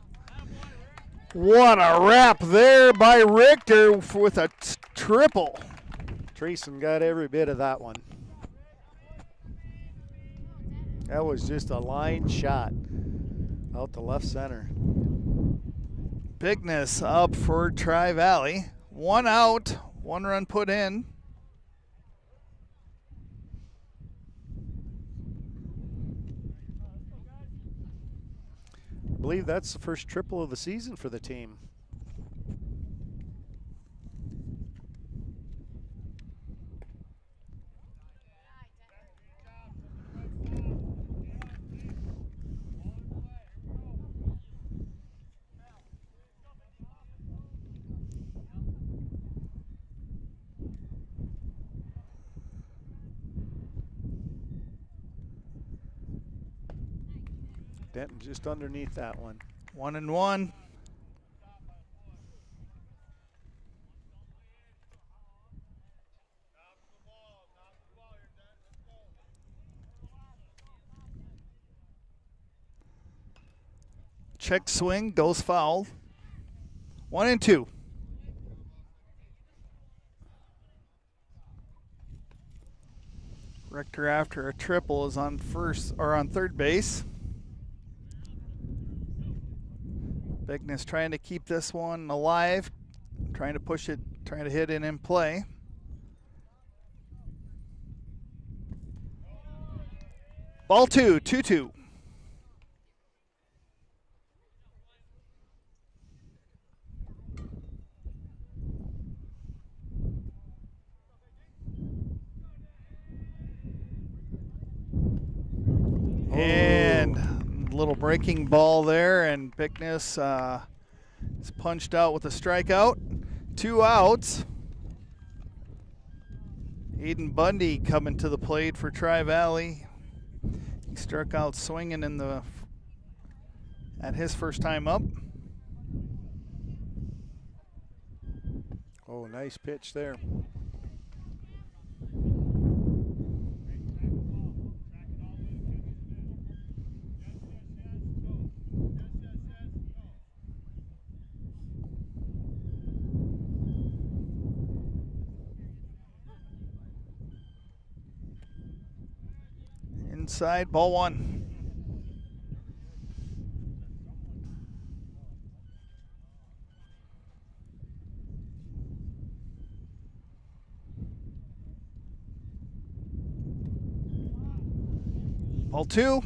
What a wrap there by Richter with a triple. Trayson got every bit of that one. That was just a line shot out to left center. Bigness up for Tri-Valley. 1 out, 1 run put in. I believe that's the first triple of the season for the team. Denton just underneath that one. 1-1. Check swing, goes foul. 1-2. Richter, after a triple, is on third base. Bigness trying to keep this one alive, trying to push it, trying to hit it in play. Ball 2-2. And little breaking ball there, and Bigness is punched out with a strikeout. 2 outs. Aiden Bundy coming to the plate for Tri-Valley. He struck out swinging at his first time up. Oh, nice pitch there. Inside, ball 1. Ball 2.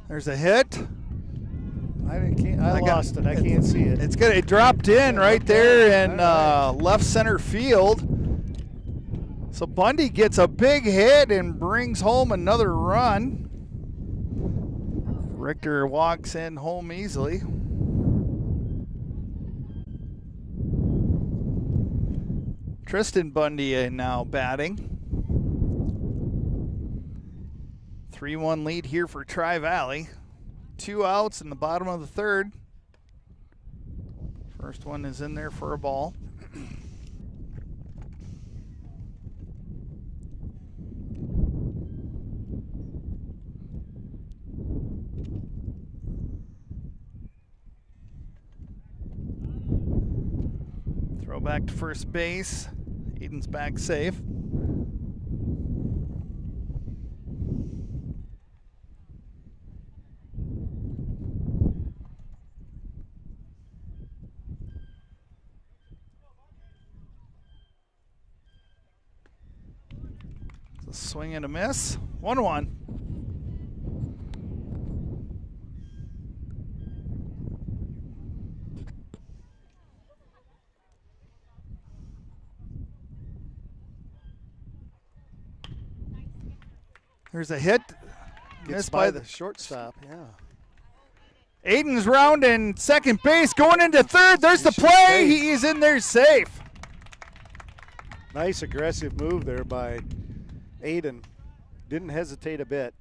There's a hit. I lost it. I can't see it. It's good. It dropped in right there in left center field. So Bundy gets a big hit and brings home another run. Richter walks in home easily. Tristan Bundy now batting. 3-1 lead here for Tri-Valley. 2 outs in the bottom of the third. First one is in there for a ball. Throw back to first base. Aiden's back safe. It's a swing and a miss. 1-1. There's a hit. Missed by the shortstop, yeah. Aiden's rounding second base, going into third. There's the play. He is in there safe. Nice aggressive move there by Aiden. Didn't hesitate a bit.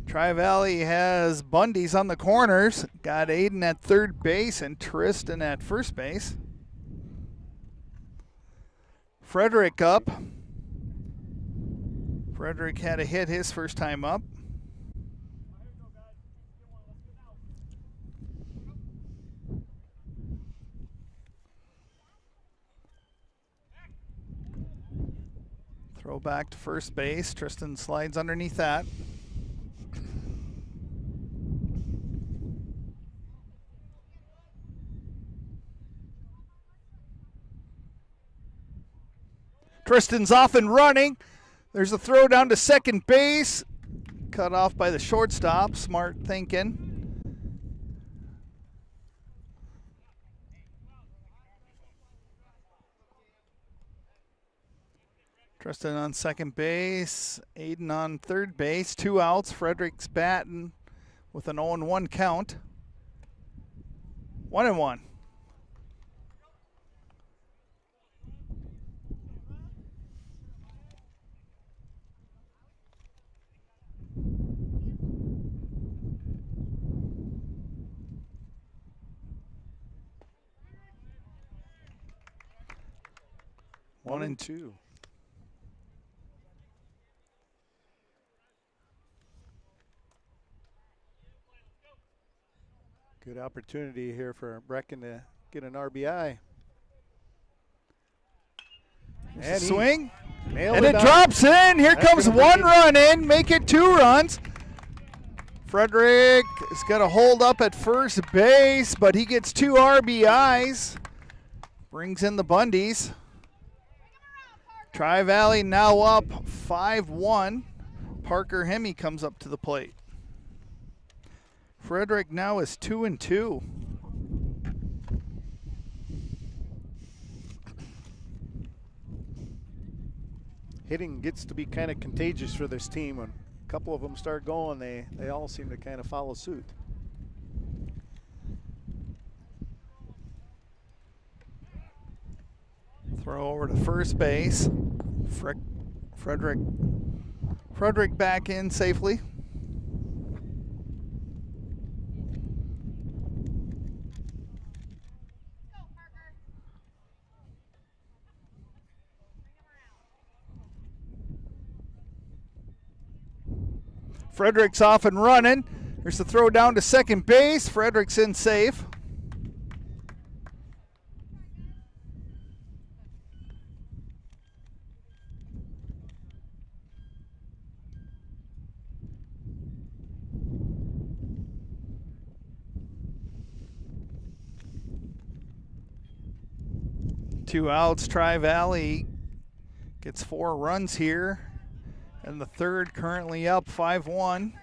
Tri-Valley has Bundy's on the corners. Got Aiden at third base and Tristan at first base. Frederick up. Frederick had a hit his first time up. Throw back to first base. Tristan slides underneath that. Tristan's off and running. There's a throw down to second base. Cut off by the shortstop. Smart thinking. Tristan on second base. Aiden on third base. 2 outs. Frederick's batting with an 0-1 count. 1-1. One and two. Good opportunity here for Brecken to get an RBI. And swing. And it drops in. Here comes one run in. Make it 2 runs. Frederick is going to hold up at first base, but he gets 2 RBIs. Brings in the Bundys. Tri-Valley now up 5-1. Parker Hemme comes up to the plate. Frederick now is 2-2. Hitting gets to be kind of contagious for this team. When a couple of them start going, they all seem to kind of follow suit. Throw over to first base. Frederick back in safely. Frederick's off and running. There's the throw down to second base. Frederick's in safe. Two outs. Tri-Valley gets 4 runs here. And the third currently up 5-1.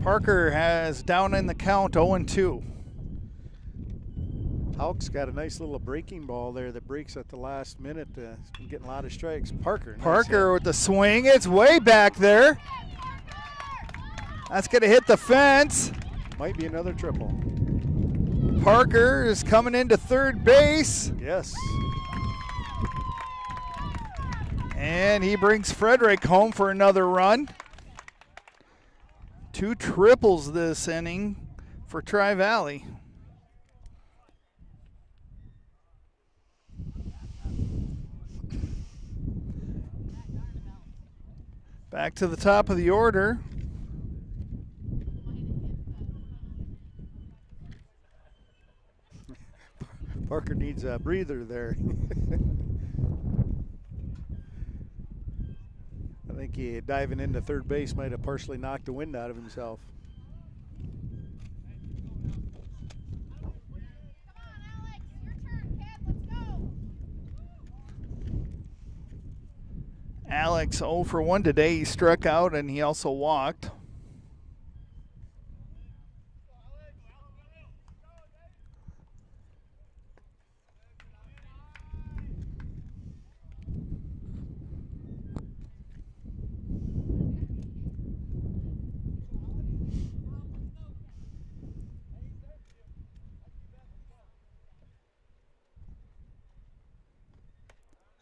Parker has down in the count 0-2. Hauk's got a nice little breaking ball there that breaks at the last minute. He's been getting a lot of strikes. Parker. Parker with the swing. It's way back there. That's going to hit the fence. Might be another triple. Parker is coming into third base. Yes. And he brings Frederick home for another run. 2 triples this inning for Tri-Valley. Back to the top of the order. Parker needs a breather there. I think he diving into third base might have partially knocked the wind out of himself. Alex 0 for 1 today. He struck out and he also walked.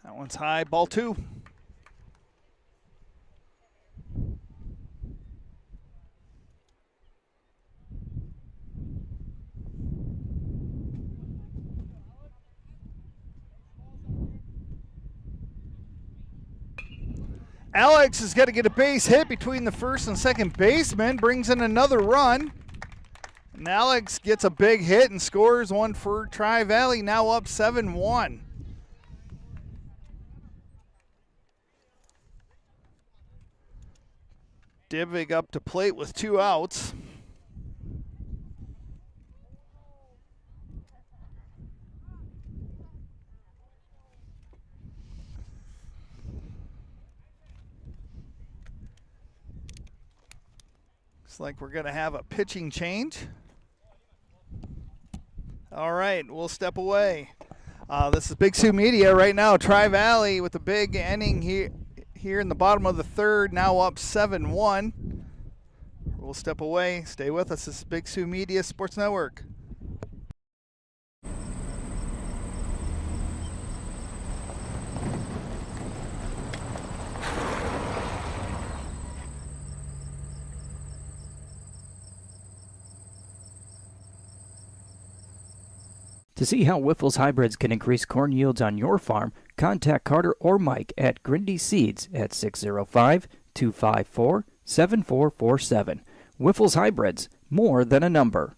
That one's high, ball 2. Alex has got to get a base hit between the first and second baseman, brings in another run. And Alex gets a big hit and scores one for Tri-Valley, now up 7-1. Divig up to plate with 2 outs. Looks like we're going to have a pitching change. All right, we'll step away. This is Big Sioux Media right now. Tri-Valley with a big inning here in the bottom of the third, now up 7-1. We'll step away. Stay with us. This is Big Sioux Media Sports Network. To see how Wyffels hybrids can increase corn yields on your farm, contact Carter or Mike at Grindy Seeds at 605-254-7447. Wyffels hybrids, more than a number.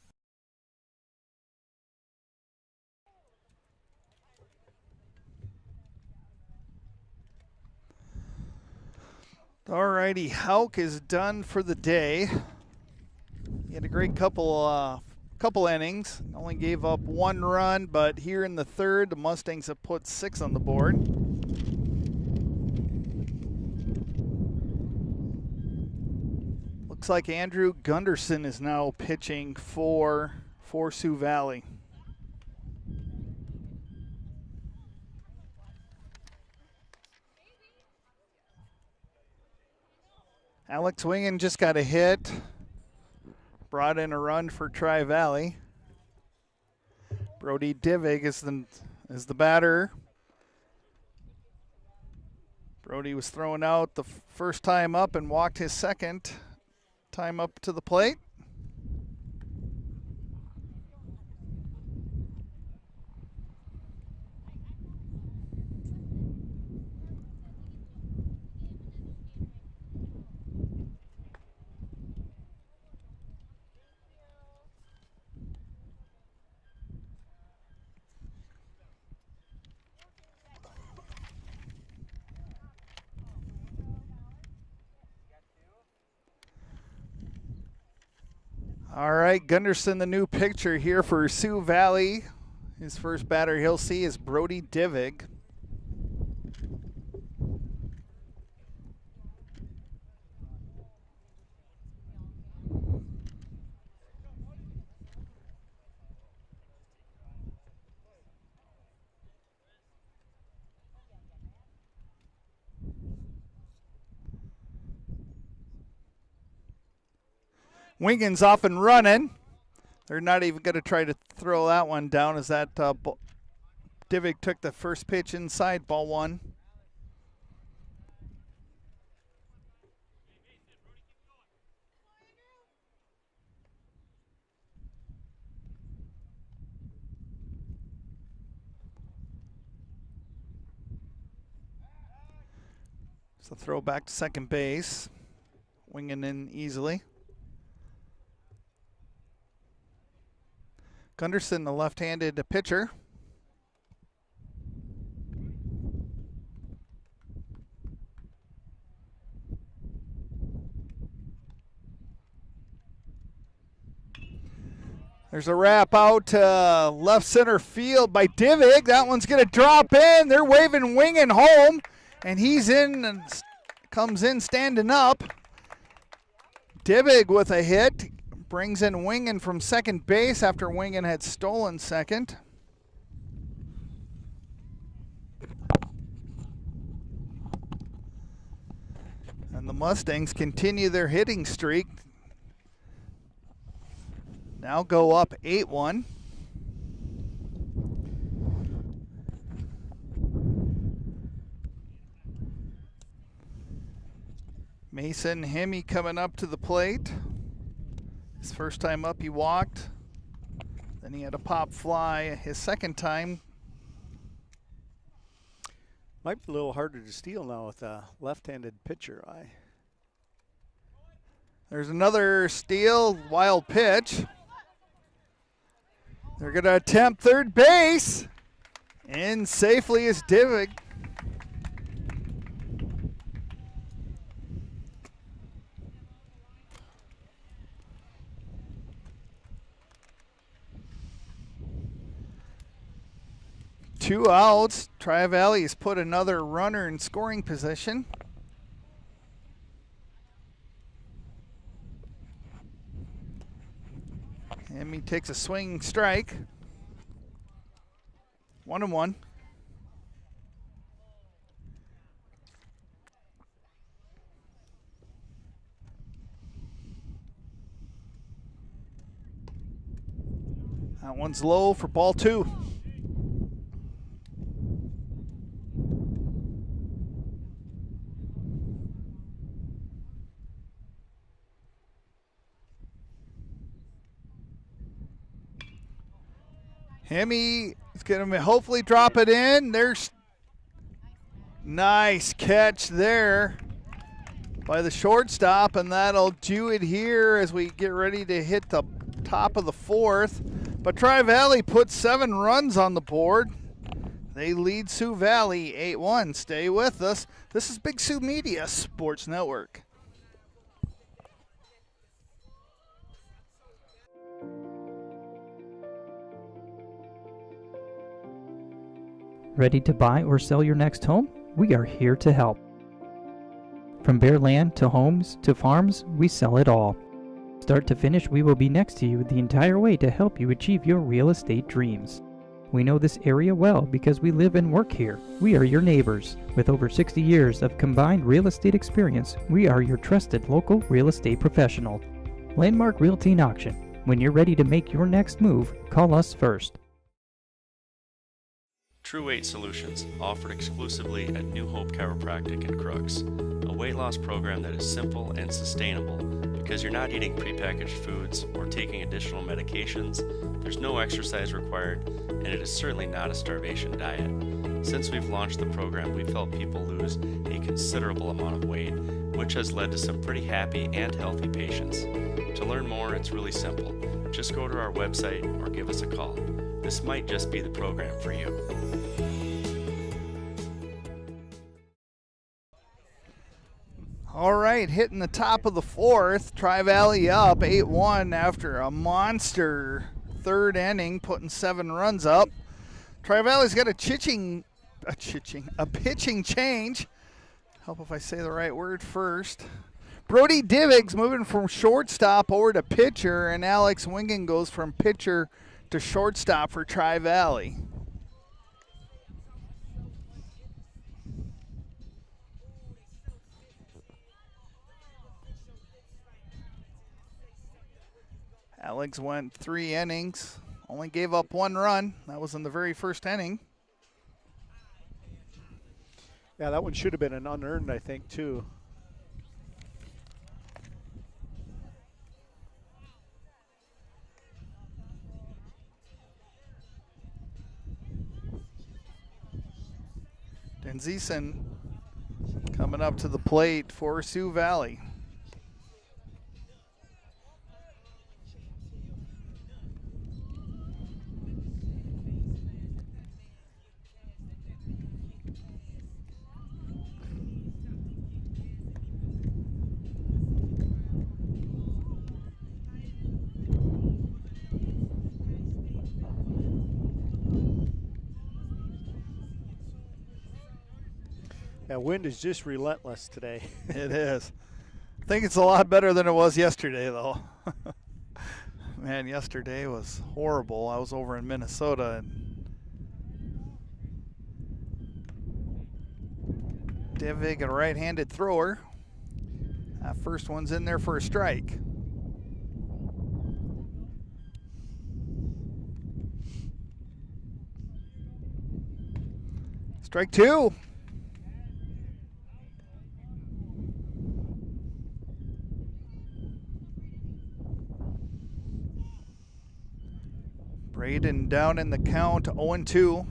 All righty, Hauk is done for the day. He had a great couple innings. Only gave up 1 run, but here in the third, the Mustangs have put 6 on the board. Looks like Andrew Gunderson is now pitching for Sioux Valley. Alex Wingen just got a hit. Brought in a run for Tri-Valley. Brody Divig is the batter. Brody was thrown out the first time up and walked his second time up to the plate. All right, Gunderson, the new pitcher here for Sioux Valley. His first batter he'll see is Brody Divig. Wingen's off and running. They're not even going to try to throw that one down as that Divig took the first pitch inside, ball one. So throw back to second base. Wingen in easily. Gunderson, the left-handed pitcher. There's a wrap out to left center field by Divig. That one's going to drop in. They're waving Wingen home, and he's in and comes in standing up. Divig with a hit. Brings in Wingen from second base after Wingen had stolen second. And the Mustangs continue their hitting streak. Now go up 8-1. Mason Hemme coming up to the plate. His first time up, he walked. Then he had a pop fly his second time. Might be a little harder to steal now with a left-handed pitcher. There's another steal, wild pitch. They're going to attempt third base. In safely is Divig. Two outs. Tri-Valley's put another runner in scoring position. And he takes a swinging strike. 1-1. That one's low for ball two. Hemme is going to hopefully drop it in. There's nice catch there by the shortstop, and that'll do it here as we get ready to hit the top of the fourth. But Tri-Valley puts 7 runs on the board. They lead Sioux Valley 8-1. Stay with us. This is Big Sioux Media Sports Network. Ready to buy or sell your next home? We are here to help. From bare land to homes to farms, we sell it all. Start to finish, we will be next to you the entire way to help you achieve your real estate dreams. We know this area well because we live and work here. We are your neighbors. With over 60 years of combined real estate experience, we are your trusted local real estate professional. Landmark Realty and Auction. When you're ready to make your next move, call us first. True Weight Solutions, offered exclusively at New Hope Chiropractic in Crooks. A weight loss program that is simple and sustainable because you're not eating prepackaged foods or taking additional medications, there's no exercise required, and it is certainly not a starvation diet. Since we've launched the program, we've helped people lose a considerable amount of weight, which has led to some pretty happy and healthy patients. To learn more, it's really simple. Just go to our website or give us a call. This might just be the program for you. All right, hitting the top of the fourth. Tri-Valley up 8-1 after a monster third inning, putting 7 runs up. Tri-Valley's got a pitching change. Help if I say the right word first. Brody Divig's moving from shortstop over to pitcher, and Alex Wingen goes from pitcher to shortstop for Tri-Valley. Alex went 3 innings, only gave up 1 run. That was in the very first inning. Yeah, that one should have been an unearned, I think, too. Denzison coming up to the plate for Sioux Valley. That wind is just relentless today. It is. I think it's a lot better than it was yesterday, though. Man, yesterday was horrible. I was over in Minnesota, and Divig, a right-handed thrower. That first one's in there for a strike. Strike 2. Braden down in the count, 0-2.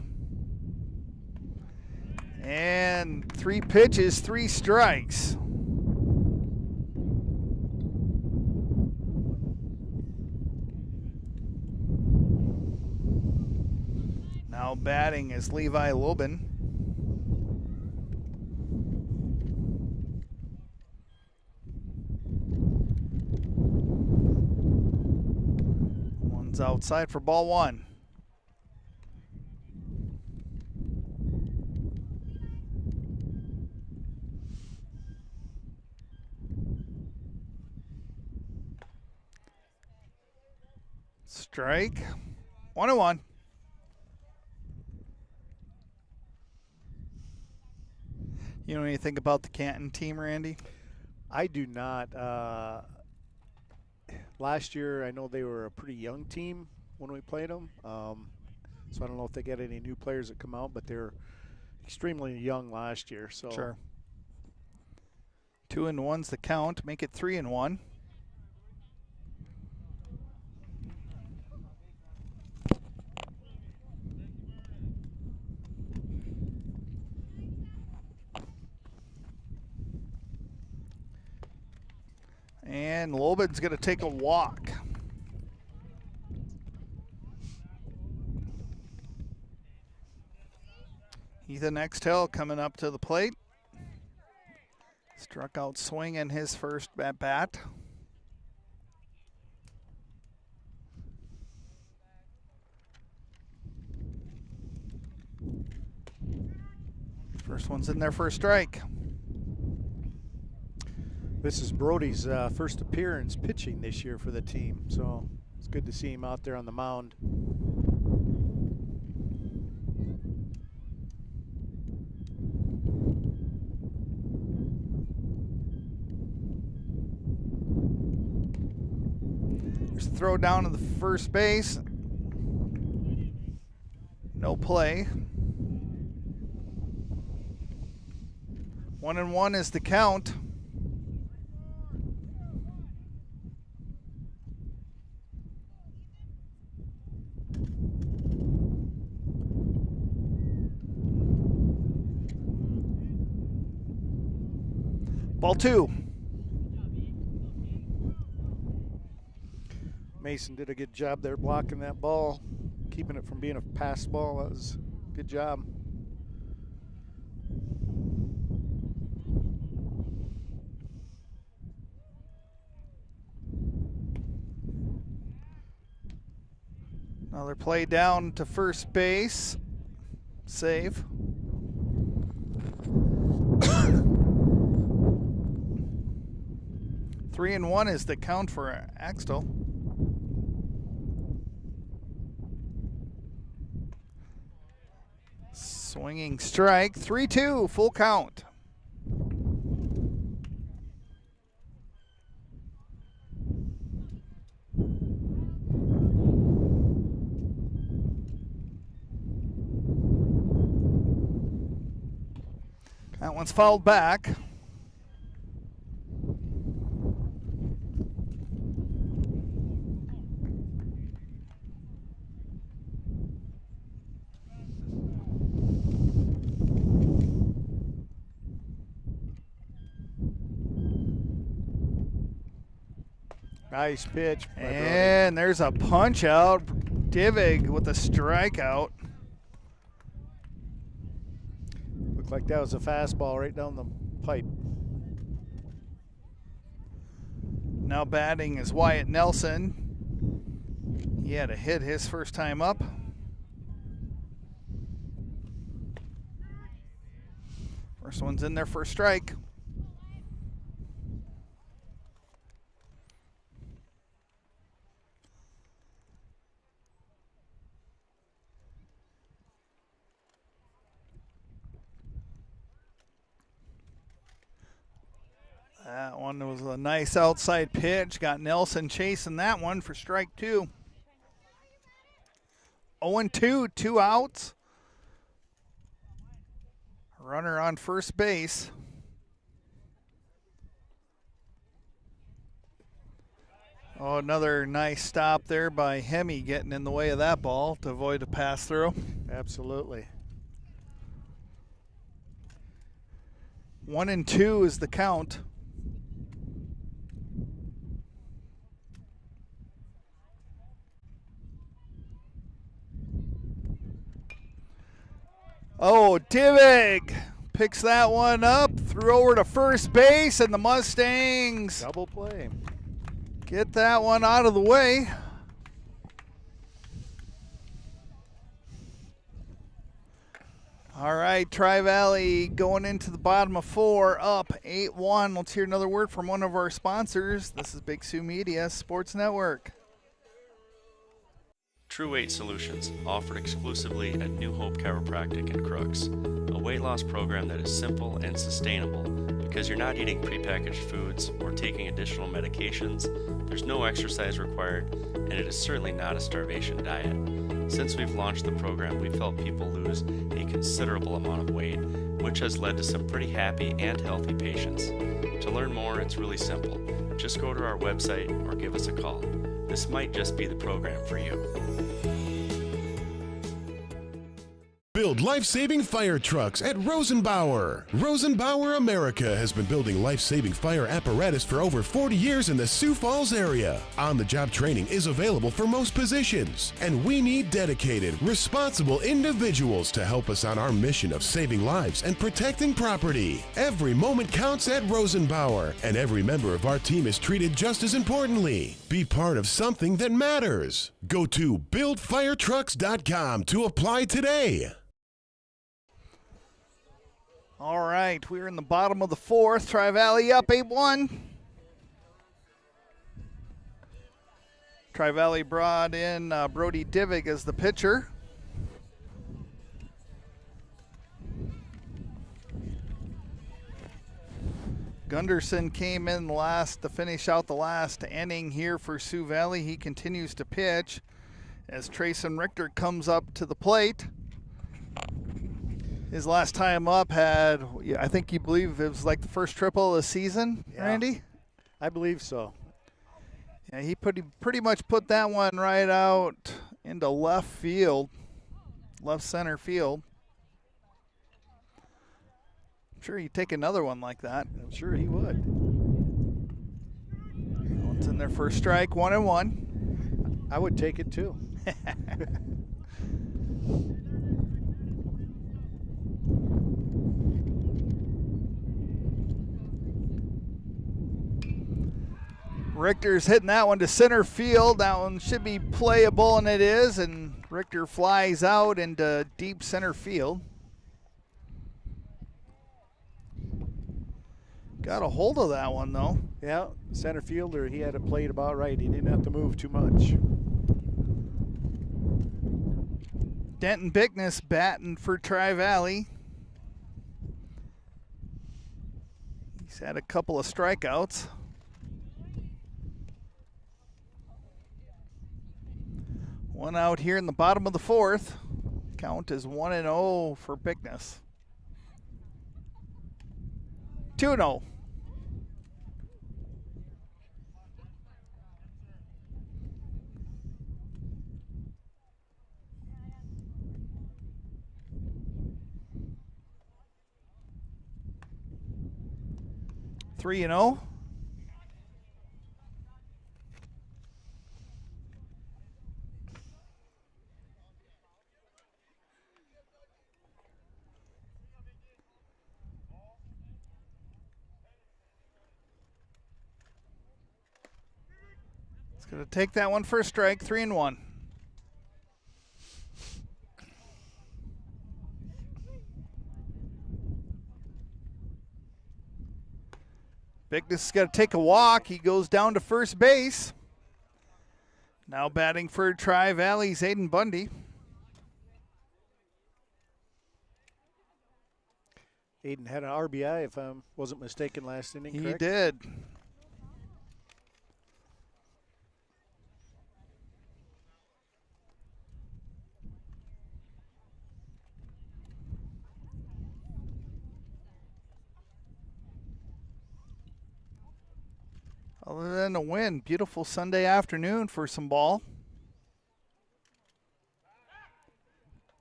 And 3 pitches, 3 strikes. Now batting is Levi Lobin. Outside for ball 1. Strike. 1-1. You know anything about the Canton team, Randy? I do not. Last year, I know they were a pretty young team when we played them. So I don't know if they get any new players that come out, but they're extremely young last year. So Sure. 2-1's the count. Make it 3-1. And Lobin's going to take a walk. Ethan Extel coming up to the plate. Struck out swinging his first at bat. First one's in there for a strike. this is Brody's first appearance pitching this year for the team, so it's good to see him out there on the mound. There's a throw down to the first base. No play. 1-1 is the count. Ball two. Mason did a good job there blocking that ball, keeping it from being a pass ball. That was a good job. Another play down to first base. Save. Three and one is the count for Axtell. Swinging strike, 3-2, full count. one's fouled back. Nice pitch. And there's a punch out. Divig with a strikeout. Looked like that was a fastball right down the pipe. Now batting is Wyatt Nelson. He had a hit his first time up. First one's in there for a strike. That one was a nice outside pitch. Got Nelson chasing that one for strike 2. 0-2, 2 outs. Runner on first base. Oh, another nice stop there by Hemi getting in the way of that ball to avoid a pass through. Absolutely. 1-2 is the count. Oh, Divig picks that one up, threw over to first base, and the Mustangs Double play. get that one out of the way. All right, Tri-Valley going into the bottom of 4, up 8-1. Let's hear another word from one of our sponsors. This is Big Sioux Media Sports Network. True Weight Solutions, offered exclusively at New Hope Chiropractic in Crooks. A weight loss program that is simple and sustainable because you're not eating prepackaged foods or taking additional medications, there's no exercise required, and it is certainly not a starvation diet. Since we've launched the program, we've helped people lose a considerable amount of weight, which has led to some pretty happy and healthy patients. To learn more, it's really simple. Just go to our website or give us a call. This might just be the program for you. Build life-saving fire trucks at Rosenbauer. Rosenbauer America has been building life-saving fire apparatus for over 40 years in the Sioux Falls area. On-the-job training is available for most positions, and we need dedicated, responsible individuals to help us on our mission of saving lives and protecting property. Every moment counts at Rosenbauer, and every member of our team is treated just as importantly. Be part of something that matters. Go to buildfiretrucks.com to apply today. All right, we're in the bottom of the 4th. Tri-Valley up 8-1. Tri-Valley brought in Brody Divig as the pitcher. Gunderson came in last to finish out the last inning here for Sioux Valley. He continues to pitch as Trayson Richter comes up to the plate. His last time up had, I think you believe it was like the first triple of the season, Yeah. Randy? I believe so. Yeah, he pretty much put that one right out into left field, left center field. I'm sure he'd take another one like that. I'm sure he would. One's in there for a strike, 1-1. I would take it too. Richter's hitting that one to center field. That one should be playable, and it is. And Richter flies out into deep center field. Got a hold of that one, though. Yeah, center fielder, he had it played about right. He didn't have to move too much. Denton Bickness batting for Tri-Valley. He's had a couple of strikeouts. One out here in the bottom of the 4th. Count is 1-0 for Bickness. 2-0. Three and 0. It's going to take that one for a strike. 3 and 1. Bigness has got to take a walk. He goes down to first base. Now batting for Tri-Valley's Aiden Bundy. Aiden had an RBI, if I wasn't mistaken, last inning, He correct? did. Other than a win, beautiful Sunday afternoon for some ball.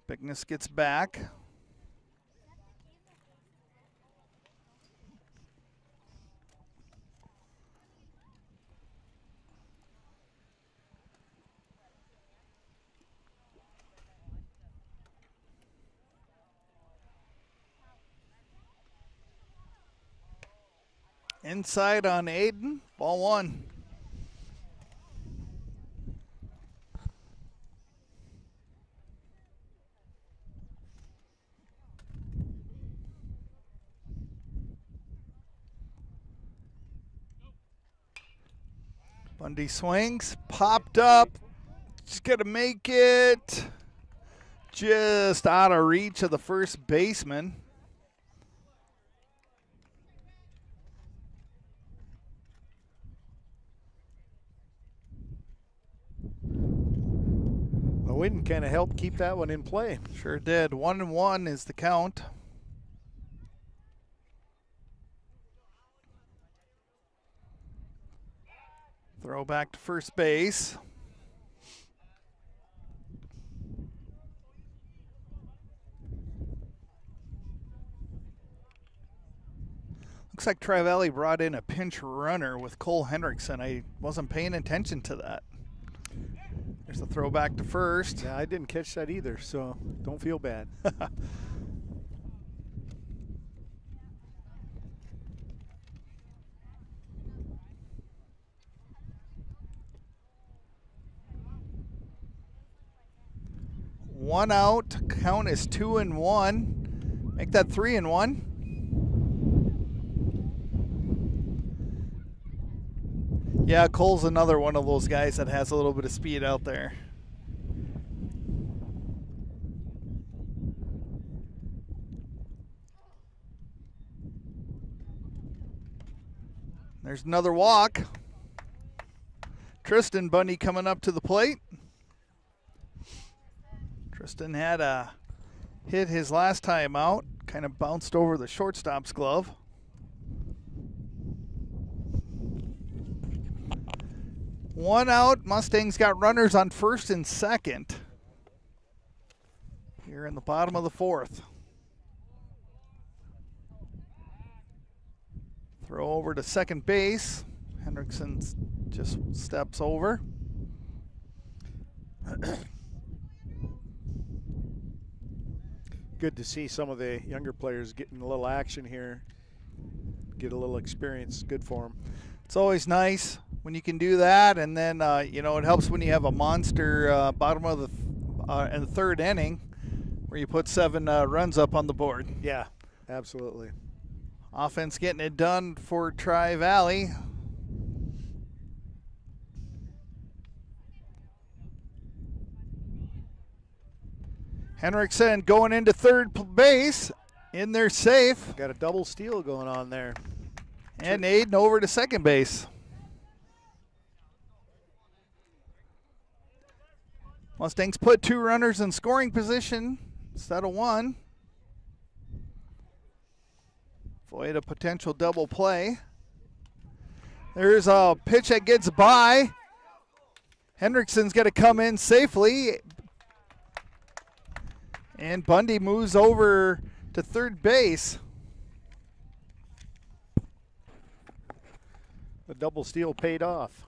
Bigness gets back. Inside on Aiden, ball 1. Bundy swings, popped up, just gonna make it just out of reach of the first baseman. The wind kind of helped keep that one in play. Sure did. 1-1 is the count. Throw back to first base. Looks like Tri-Valley brought in a pinch runner with Cole Hendrickson. I wasn't paying attention to that. There's a throw back to first. Yeah, I didn't catch that either, so don't feel bad. One out. Count is 2-1. Make that 3-1. Yeah, Cole's another one of those guys that has a little bit of speed out there. There's another walk. Tristan Bundy coming up to the plate. Tristan had a hit his last time out, kind of bounced over the shortstop's glove. One out. Mustangs got runners on first and second here in the bottom of the fourth. Throw over to second base. Hendrickson just steps over. Good to see some of the younger players getting a little action here, get a little experience. Good for them. It's always nice when you can do that, and then you know, it helps when you have a monster bottom of the in the third inning where you put 7 runs up on the board. Yeah, absolutely. Offense getting it done for Tri-Valley. Hendrickson going into third base. In there safe. Got a double steal going on there. And Aiden over to second base. Mustangs put 2 runners in scoring position instead of 1. Avoid a potential double play. There's a pitch that gets by. Hendrickson's got to come in safely. And Bundy moves over to third base. The double steal paid off.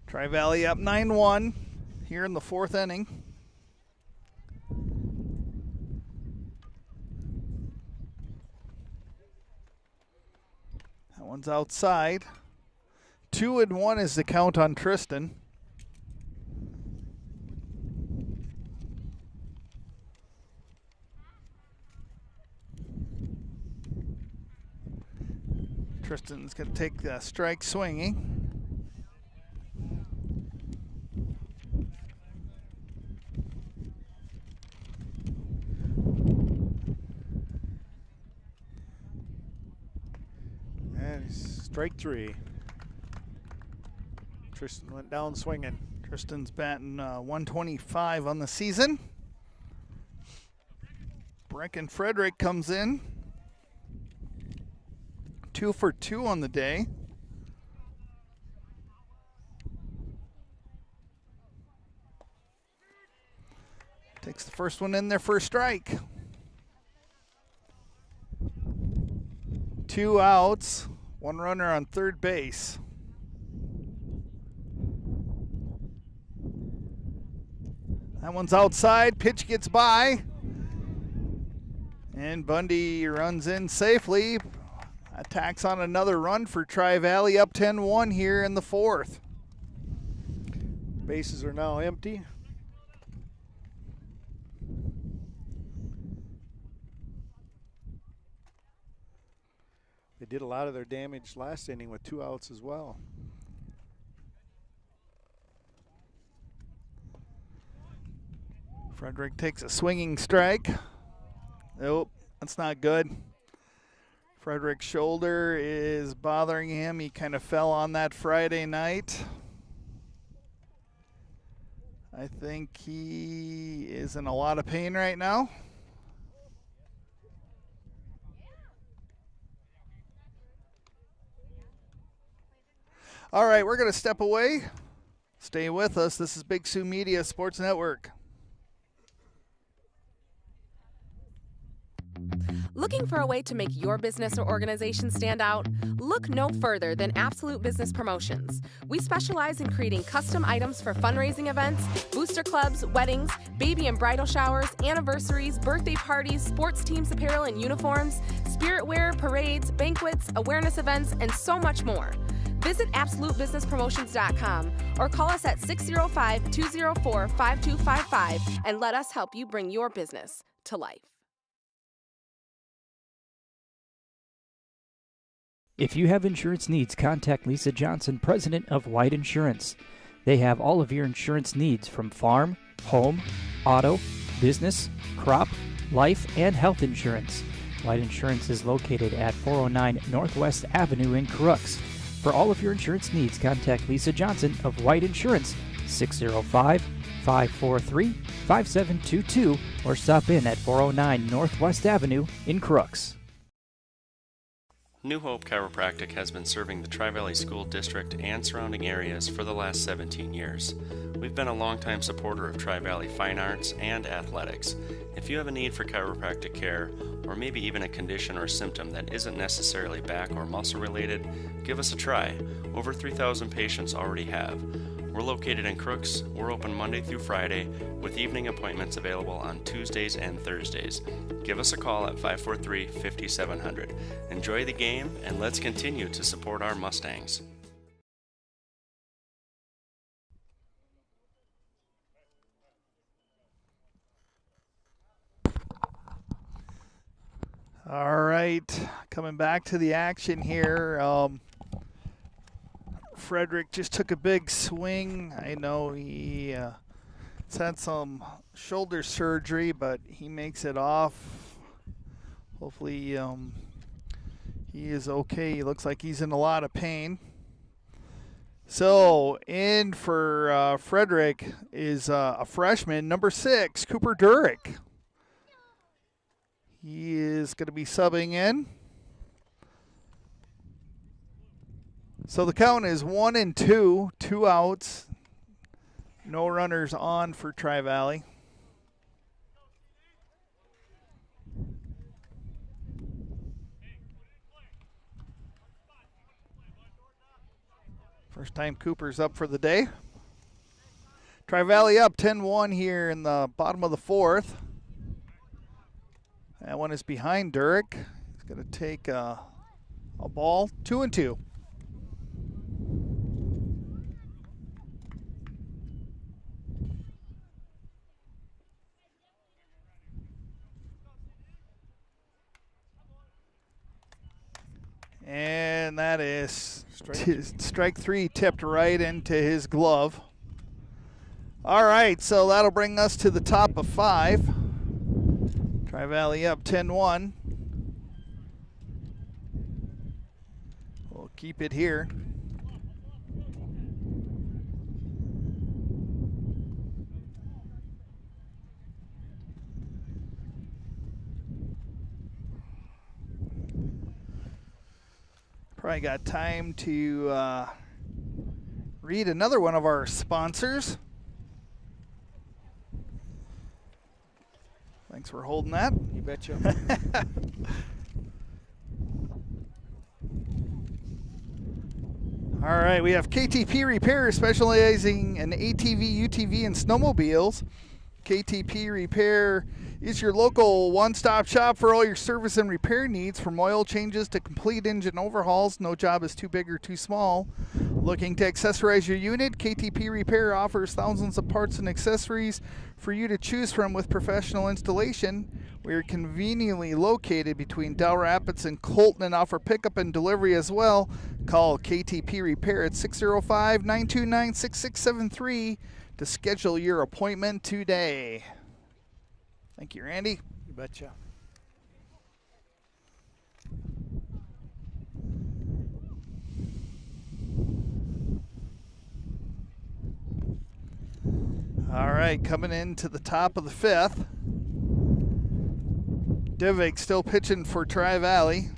Tri-Valley up 9-1 here in the fourth inning. That one's outside. 2-1 is the count on Tristan. Tristan's going to take the strike swinging. And strike three. Tristan went down swinging. Tristan's batting 125 on the season. Brecken Frederick comes in. 2 for 2 on the day. Takes the first one in there for a strike. 2 outs, 1 runner on third base. That one's outside, pitch gets by. And Bundy runs in safely. Attacks on another run for Tri-Valley, up 10-1 here in the fourth. Bases are now empty. They did a lot of their damage last inning with 2 outs as well. Frederick takes a swinging strike. Nope, that's not good. Frederick's shoulder is bothering him. He kind of fell on that Friday night. I think he is in a lot of pain right now. All right, we're going to step away. Stay with us. This is Big Sioux Media Sports Network. Looking for a way to make your business or organization stand out? Look no further than Absolute Business Promotions. We specialize in creating custom items for fundraising events, booster clubs, weddings, baby and bridal showers, anniversaries, birthday parties, sports teams apparel and uniforms, spirit wear, parades, banquets, awareness events, and so much more. Visit AbsoluteBusinessPromotions.com or call us at 605-204-5255 and let us help you bring your business to life. If you have insurance needs, contact Lisa Johnson, president of White Insurance. They have all of your insurance needs from farm, home, auto, business, crop, life, and health insurance. White Insurance is located at 409 Northwest Avenue in Crooks. For all of your insurance needs, contact Lisa Johnson of White Insurance, 605-543-5722, or stop in at 409 Northwest Avenue in Crooks. New Hope Chiropractic has been serving the Tri-Valley School District and surrounding areas for the last 17 years. We've been a longtime supporter of Tri-Valley fine arts and athletics. If you have a need for chiropractic care, or maybe even a condition or symptom that isn't necessarily back or muscle related, give us a try. Over 3,000 patients already have. We're located in Crooks. We're open Monday through Friday, with evening appointments available on Tuesdays and Thursdays. Give us a call at 543-5700. Enjoy the game, and let's continue to support our Mustangs. All right, coming back to the action here. Frederick just took a big swing. I know he has had some shoulder surgery, but he makes it off. Hopefully he is okay. He looks like he's in a lot of pain. So in for Frederick is a freshman, number 6, Cooper Durick. He is going to be subbing in. So the count is 1-2, 2 outs. No runners on for Tri-Valley. First time Cooper's up for the day. Tri-Valley up 10-1 here in the bottom of the 4th. That one is behind Durick. He's going to take a ball, 2-2. And that is strike 3 tipped right into his glove. All right, so that'll bring us to the top of 5. Tri-Valley up 10-1. We'll keep it here. Probably got time to read another one of our sponsors. Thanks for holding that. You betcha. All right, we have KTP Repair, specializing in ATV, UTV, and snowmobiles. KTP Repair is your local one-stop shop for all your service and repair needs, from oil changes to complete engine overhauls. No job is too big or too small. Looking to accessorize your unit? KTP Repair offers thousands of parts and accessories for you to choose from with professional installation. We are conveniently located between Del Rapids and Colton and offer pickup and delivery as well. Call KTP Repair at 605-929-6673 to schedule your appointment today. Thank you, Randy. You betcha. All right, coming into the top of the 5th. Divik still pitching for Tri-Valley.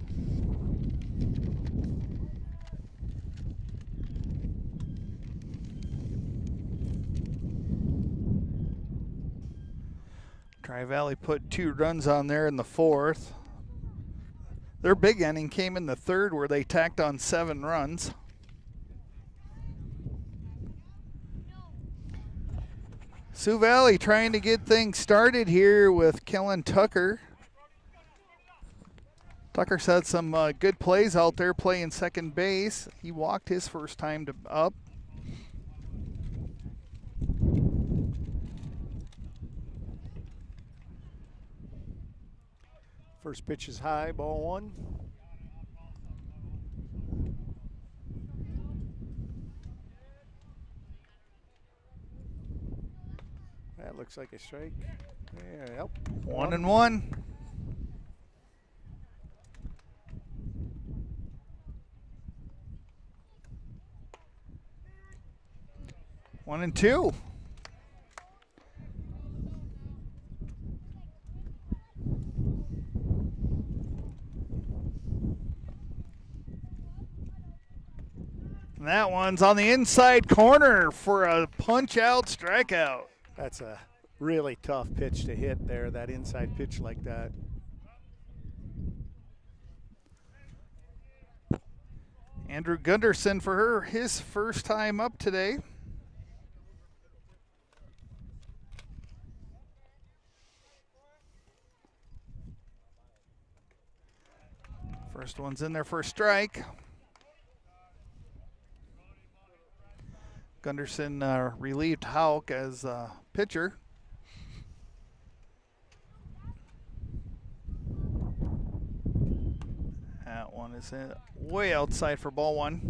Tri-Valley put 2 runs on there in the 4th. Their big inning came in the 3rd, where they tacked on 7 runs. Sioux Valley trying to get things started here with Kellen Tucker. Tucker's had some good plays out there playing second base. He walked his first time up. First pitch is high, ball 1. That looks like a strike. Yeah, yep. 1-1. One and two. And that one's on the inside corner for a punch-out strikeout. That's a really tough pitch to hit there, that inside pitch like that. Andrew Gunderson for his first time up today. First one's in there for a strike. Gunderson relieved Hauk as pitcher. That one is way outside for ball 1.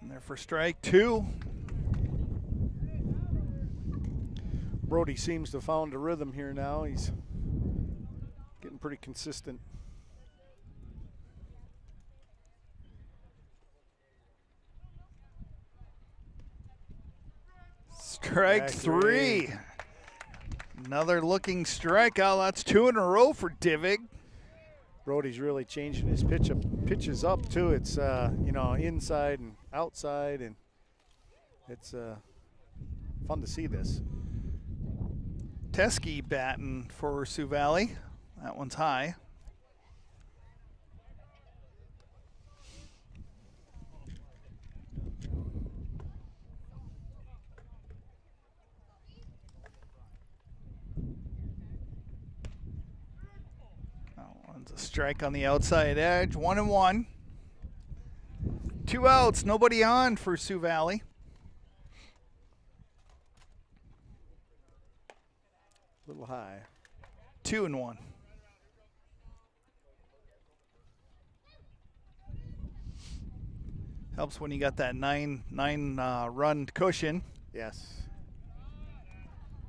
And there for strike 2. Brody seems to have found a rhythm here now. He's getting pretty consistent. Strike three. Another looking strikeout. That's 2 in a row for Divig. Brody's really changing his pitches up too. It's you know, inside and outside, and it's fun to see this. Teskey batting for Sioux Valley. That one's high. A strike on the outside edge, 1-1. 2 outs, nobody on for Sioux Valley. A little high. 2-1. Helps when you got that nine run cushion. Yes.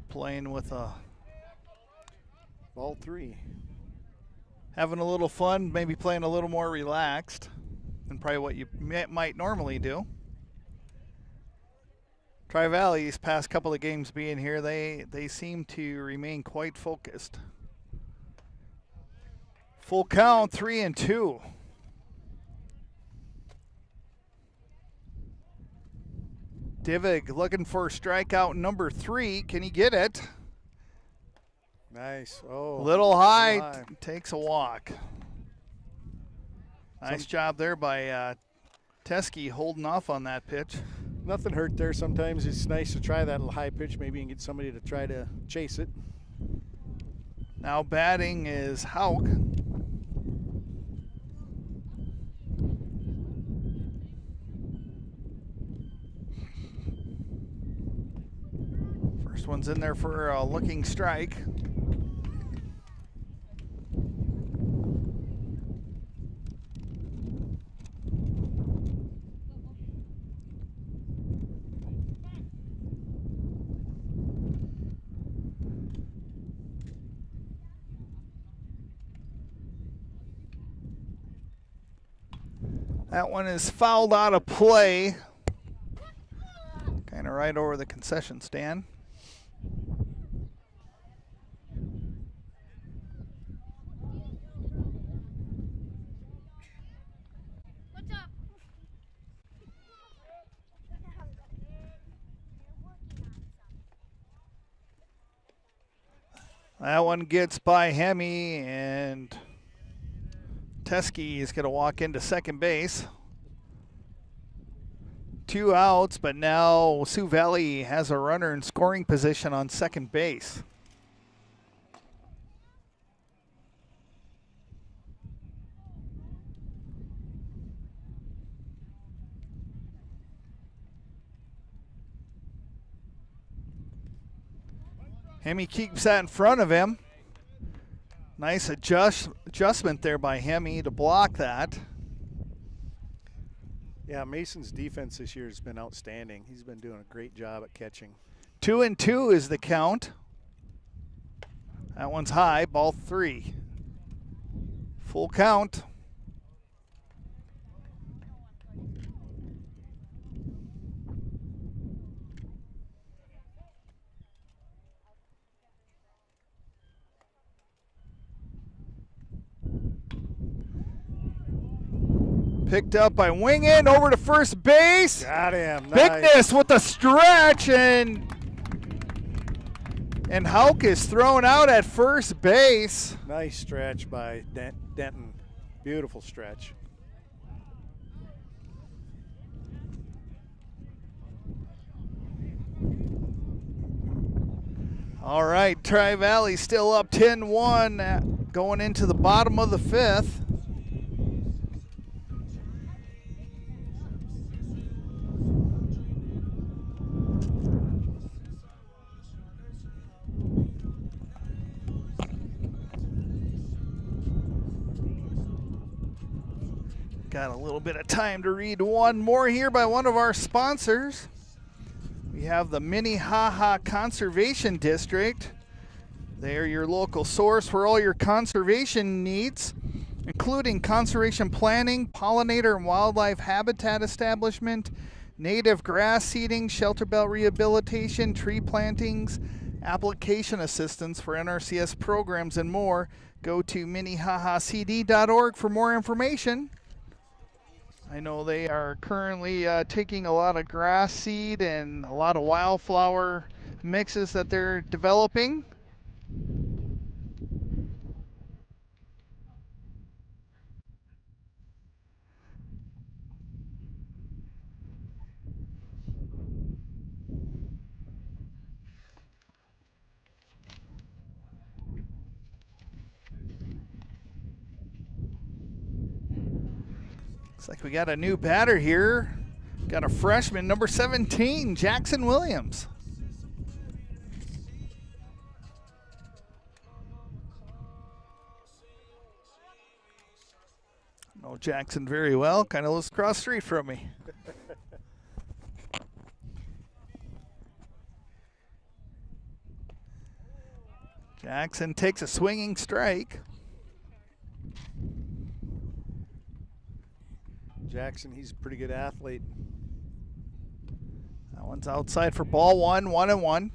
Playing with a ball 3. Having a little fun, maybe playing a little more relaxed than probably what you might normally do. Tri-Valley's past couple of games being here, they seem to remain quite focused. Full count, 3-2. Divig looking for strikeout number 3. Can he get it? Nice. Oh, Little high. Takes a walk. Nice job there by Teskey holding off on that pitch. Nothing hurt there. Sometimes it's nice to try that little high pitch, maybe, and get somebody to try to chase it. Now batting is Hauk. First one's in there for a looking strike. That one is fouled out of play. Kind of right over the concession stand. What's up? That one gets by Hemi, and Teskey is going to walk into second base. 2 outs, but now Sioux Valley has a runner in scoring position on second base. Hemi keeps that in front of him. Nice adjustment there by Hemi to block that. Yeah, Mason's defense this year has been outstanding. He's been doing a great job at catching. 2-2 is the count. That one's high, ball 3. Full count. Picked up by Wingen over to first base. Got him. Bigness with a stretch, and Hauk is thrown out at first base. Nice stretch by Denton. Beautiful stretch. All right, Tri-Valley still up 10-1 going into the bottom of the 5th. Got a little bit of time to read one more here by one of our sponsors. We have the Minnehaha Conservation District. They are your local source for all your conservation needs, including conservation planning, pollinator and wildlife habitat establishment, native grass seeding, shelter belt rehabilitation, tree plantings, application assistance for NRCS programs, and more. Go to minnehahacd.org for more information. I know they are currently taking a lot of grass seed and a lot of wildflower mixes that they're developing. Looks like we got a new batter here. Got a freshman, number 17, Jackson Williams. I know Jackson very well, kind of lives across the street from me. Jackson takes a swinging strike. Jackson, he's a pretty good athlete. That one's outside for ball one, 1-1.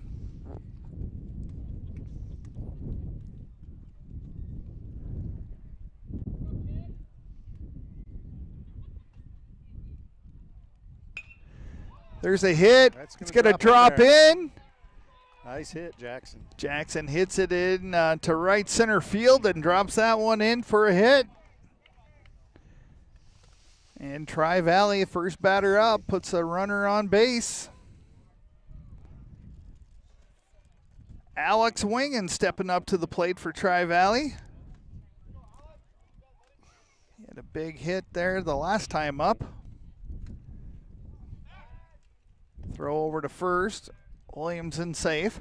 There's a hit. It's going to drop in. Nice hit, Jackson. Jackson hits it in to right center field and drops that one in for a hit. And Tri-Valley, first batter up, puts a runner on base. Alex Wingen stepping up to the plate for Tri-Valley. He had a big hit there the last time up. Throw over to first. Williamson safe.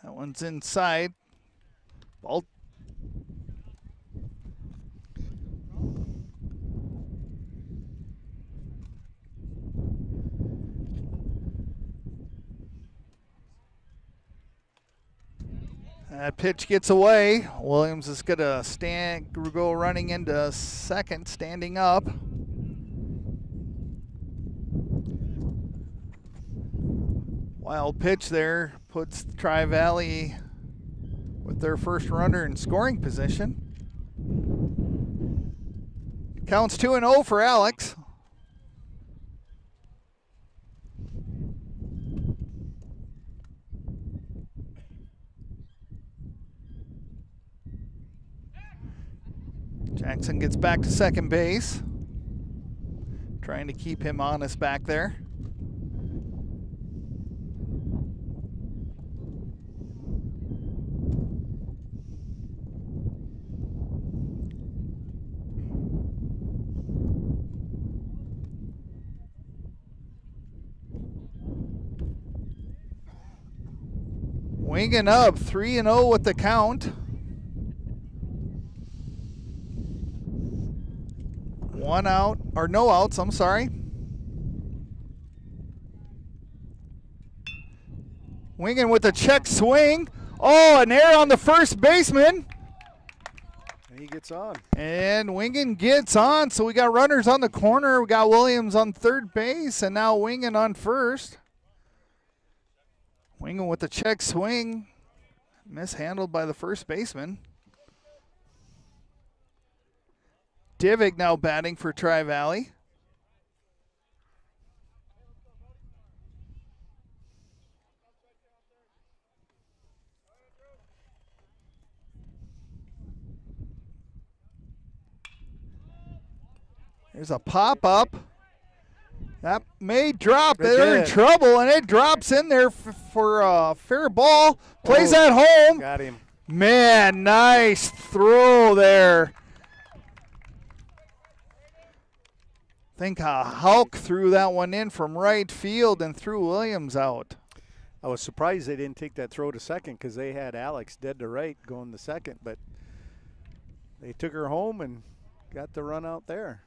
That one's inside. Ball. That pitch gets away. Williams is going to go running into second, standing up. Wild pitch there puts Tri-Valley with their first runner in scoring position. Counts 2-0 for Alex. Jackson gets back to second base. Trying to keep him honest back there. Winging up, 3-0 with the count. One out, or no outs, I'm sorry. Winging with a check swing. Oh, an error on the first baseman. And he gets on. And Wingen gets on, so we got runners on the corner. We got Williams on third base, and now Wingen on first. Wingen with the check swing. Mishandled by the first baseman. Divick now batting for Tri-Valley. There's a pop-up. That may drop. They're in trouble, and it drops in there for a fair ball. Plays that home. Got him. Man, nice throw there. I think Hulk threw that one in from right field and threw Williams out. I was surprised they didn't take that throw to second because they had Alex dead to right going to second, but they took her home and got the run out there.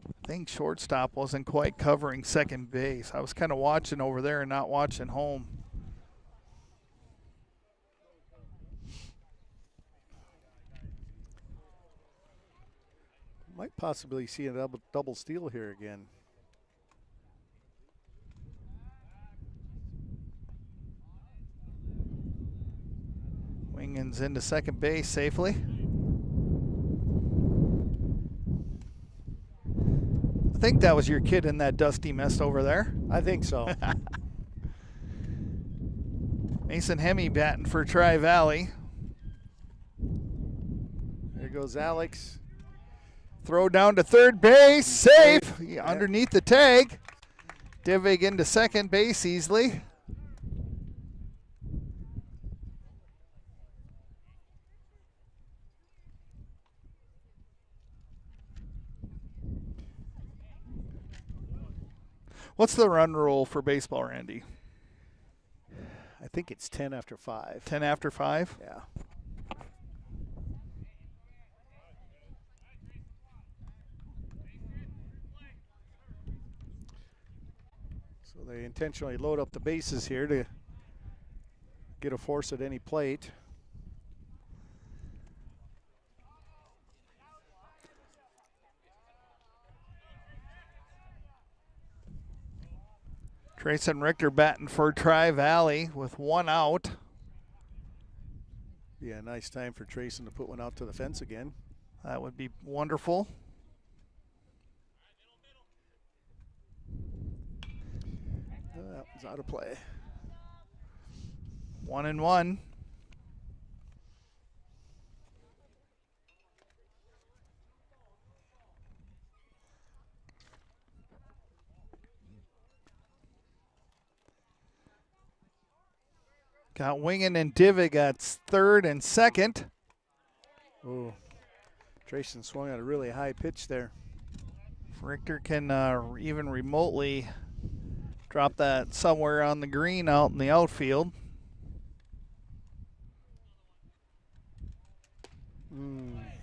I think shortstop wasn't quite covering second base. I was kind of watching over there and not watching home. Might possibly see a double steal here again. Wingens into second base safely. I think that was your kid in that dusty mess over there. I think so. Mason Hemme batting for Tri-Valley. There goes Alex. Throw down to third base, safe, underneath the tag. Divig into second base easily. What's the run rule for baseball, Randy? I think it's 10 after 5. 10 after 5? Yeah. So they intentionally load up the bases here to get a force at any plate. Trayson Richter batting for Tri-Valley with one out. Yeah, nice time for Trayson to put one out to the fence again. That would be wonderful. That was out of play. 1-1. Got Wingen and Divig at third and second. Oh, Trayson swung at a really high pitch there. If Richter can even remotely drop that somewhere on the green out in the outfield.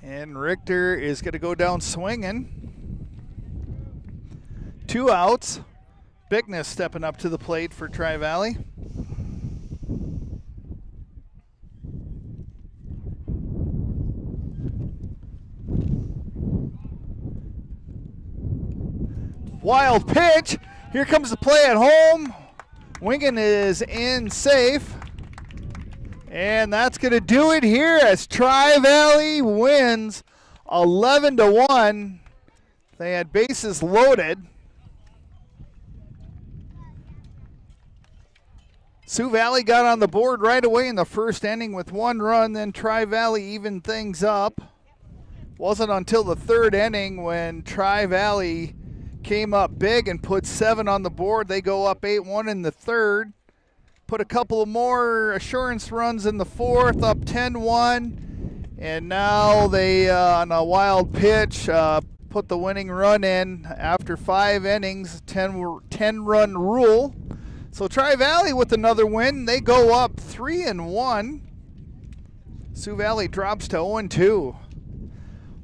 And Richter is going to go down swinging. 2 outs. Bigness stepping up to the plate for Tri-Valley. Wild pitch. Here comes the play at home. Wingen is in safe. And that's going to do it here as Tri-Valley wins 11-1. They had bases loaded. Sioux Valley got on the board right away in the first inning with 1 run. Then Tri-Valley evened things up. Wasn't until the third inning when Tri-Valley came up big and put 7 on the board. They go up 8-1 in the third. Put a couple of more assurance runs in the fourth, up 10-1. And now they, on a wild pitch, put the winning run in after 5 innings, 10-run rule. So Tri-Valley with another win. They go up 3-1. Sioux Valley drops to 0-2.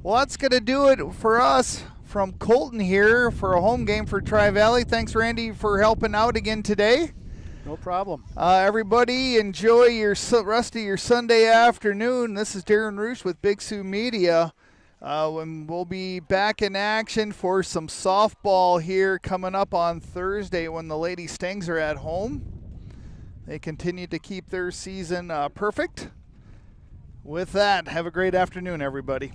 Well, that's going to do it for us from Colton here for a home game for Tri-Valley. Thanks, Randy, for helping out again today. No problem. Everybody, enjoy your rest of your Sunday afternoon. This is Deron Ruesch with Big Sioux Media. And we'll be back in action for some softball here coming up on Thursday when the Lady Stings are at home. They continue to keep their season perfect. With that, have a great afternoon, everybody.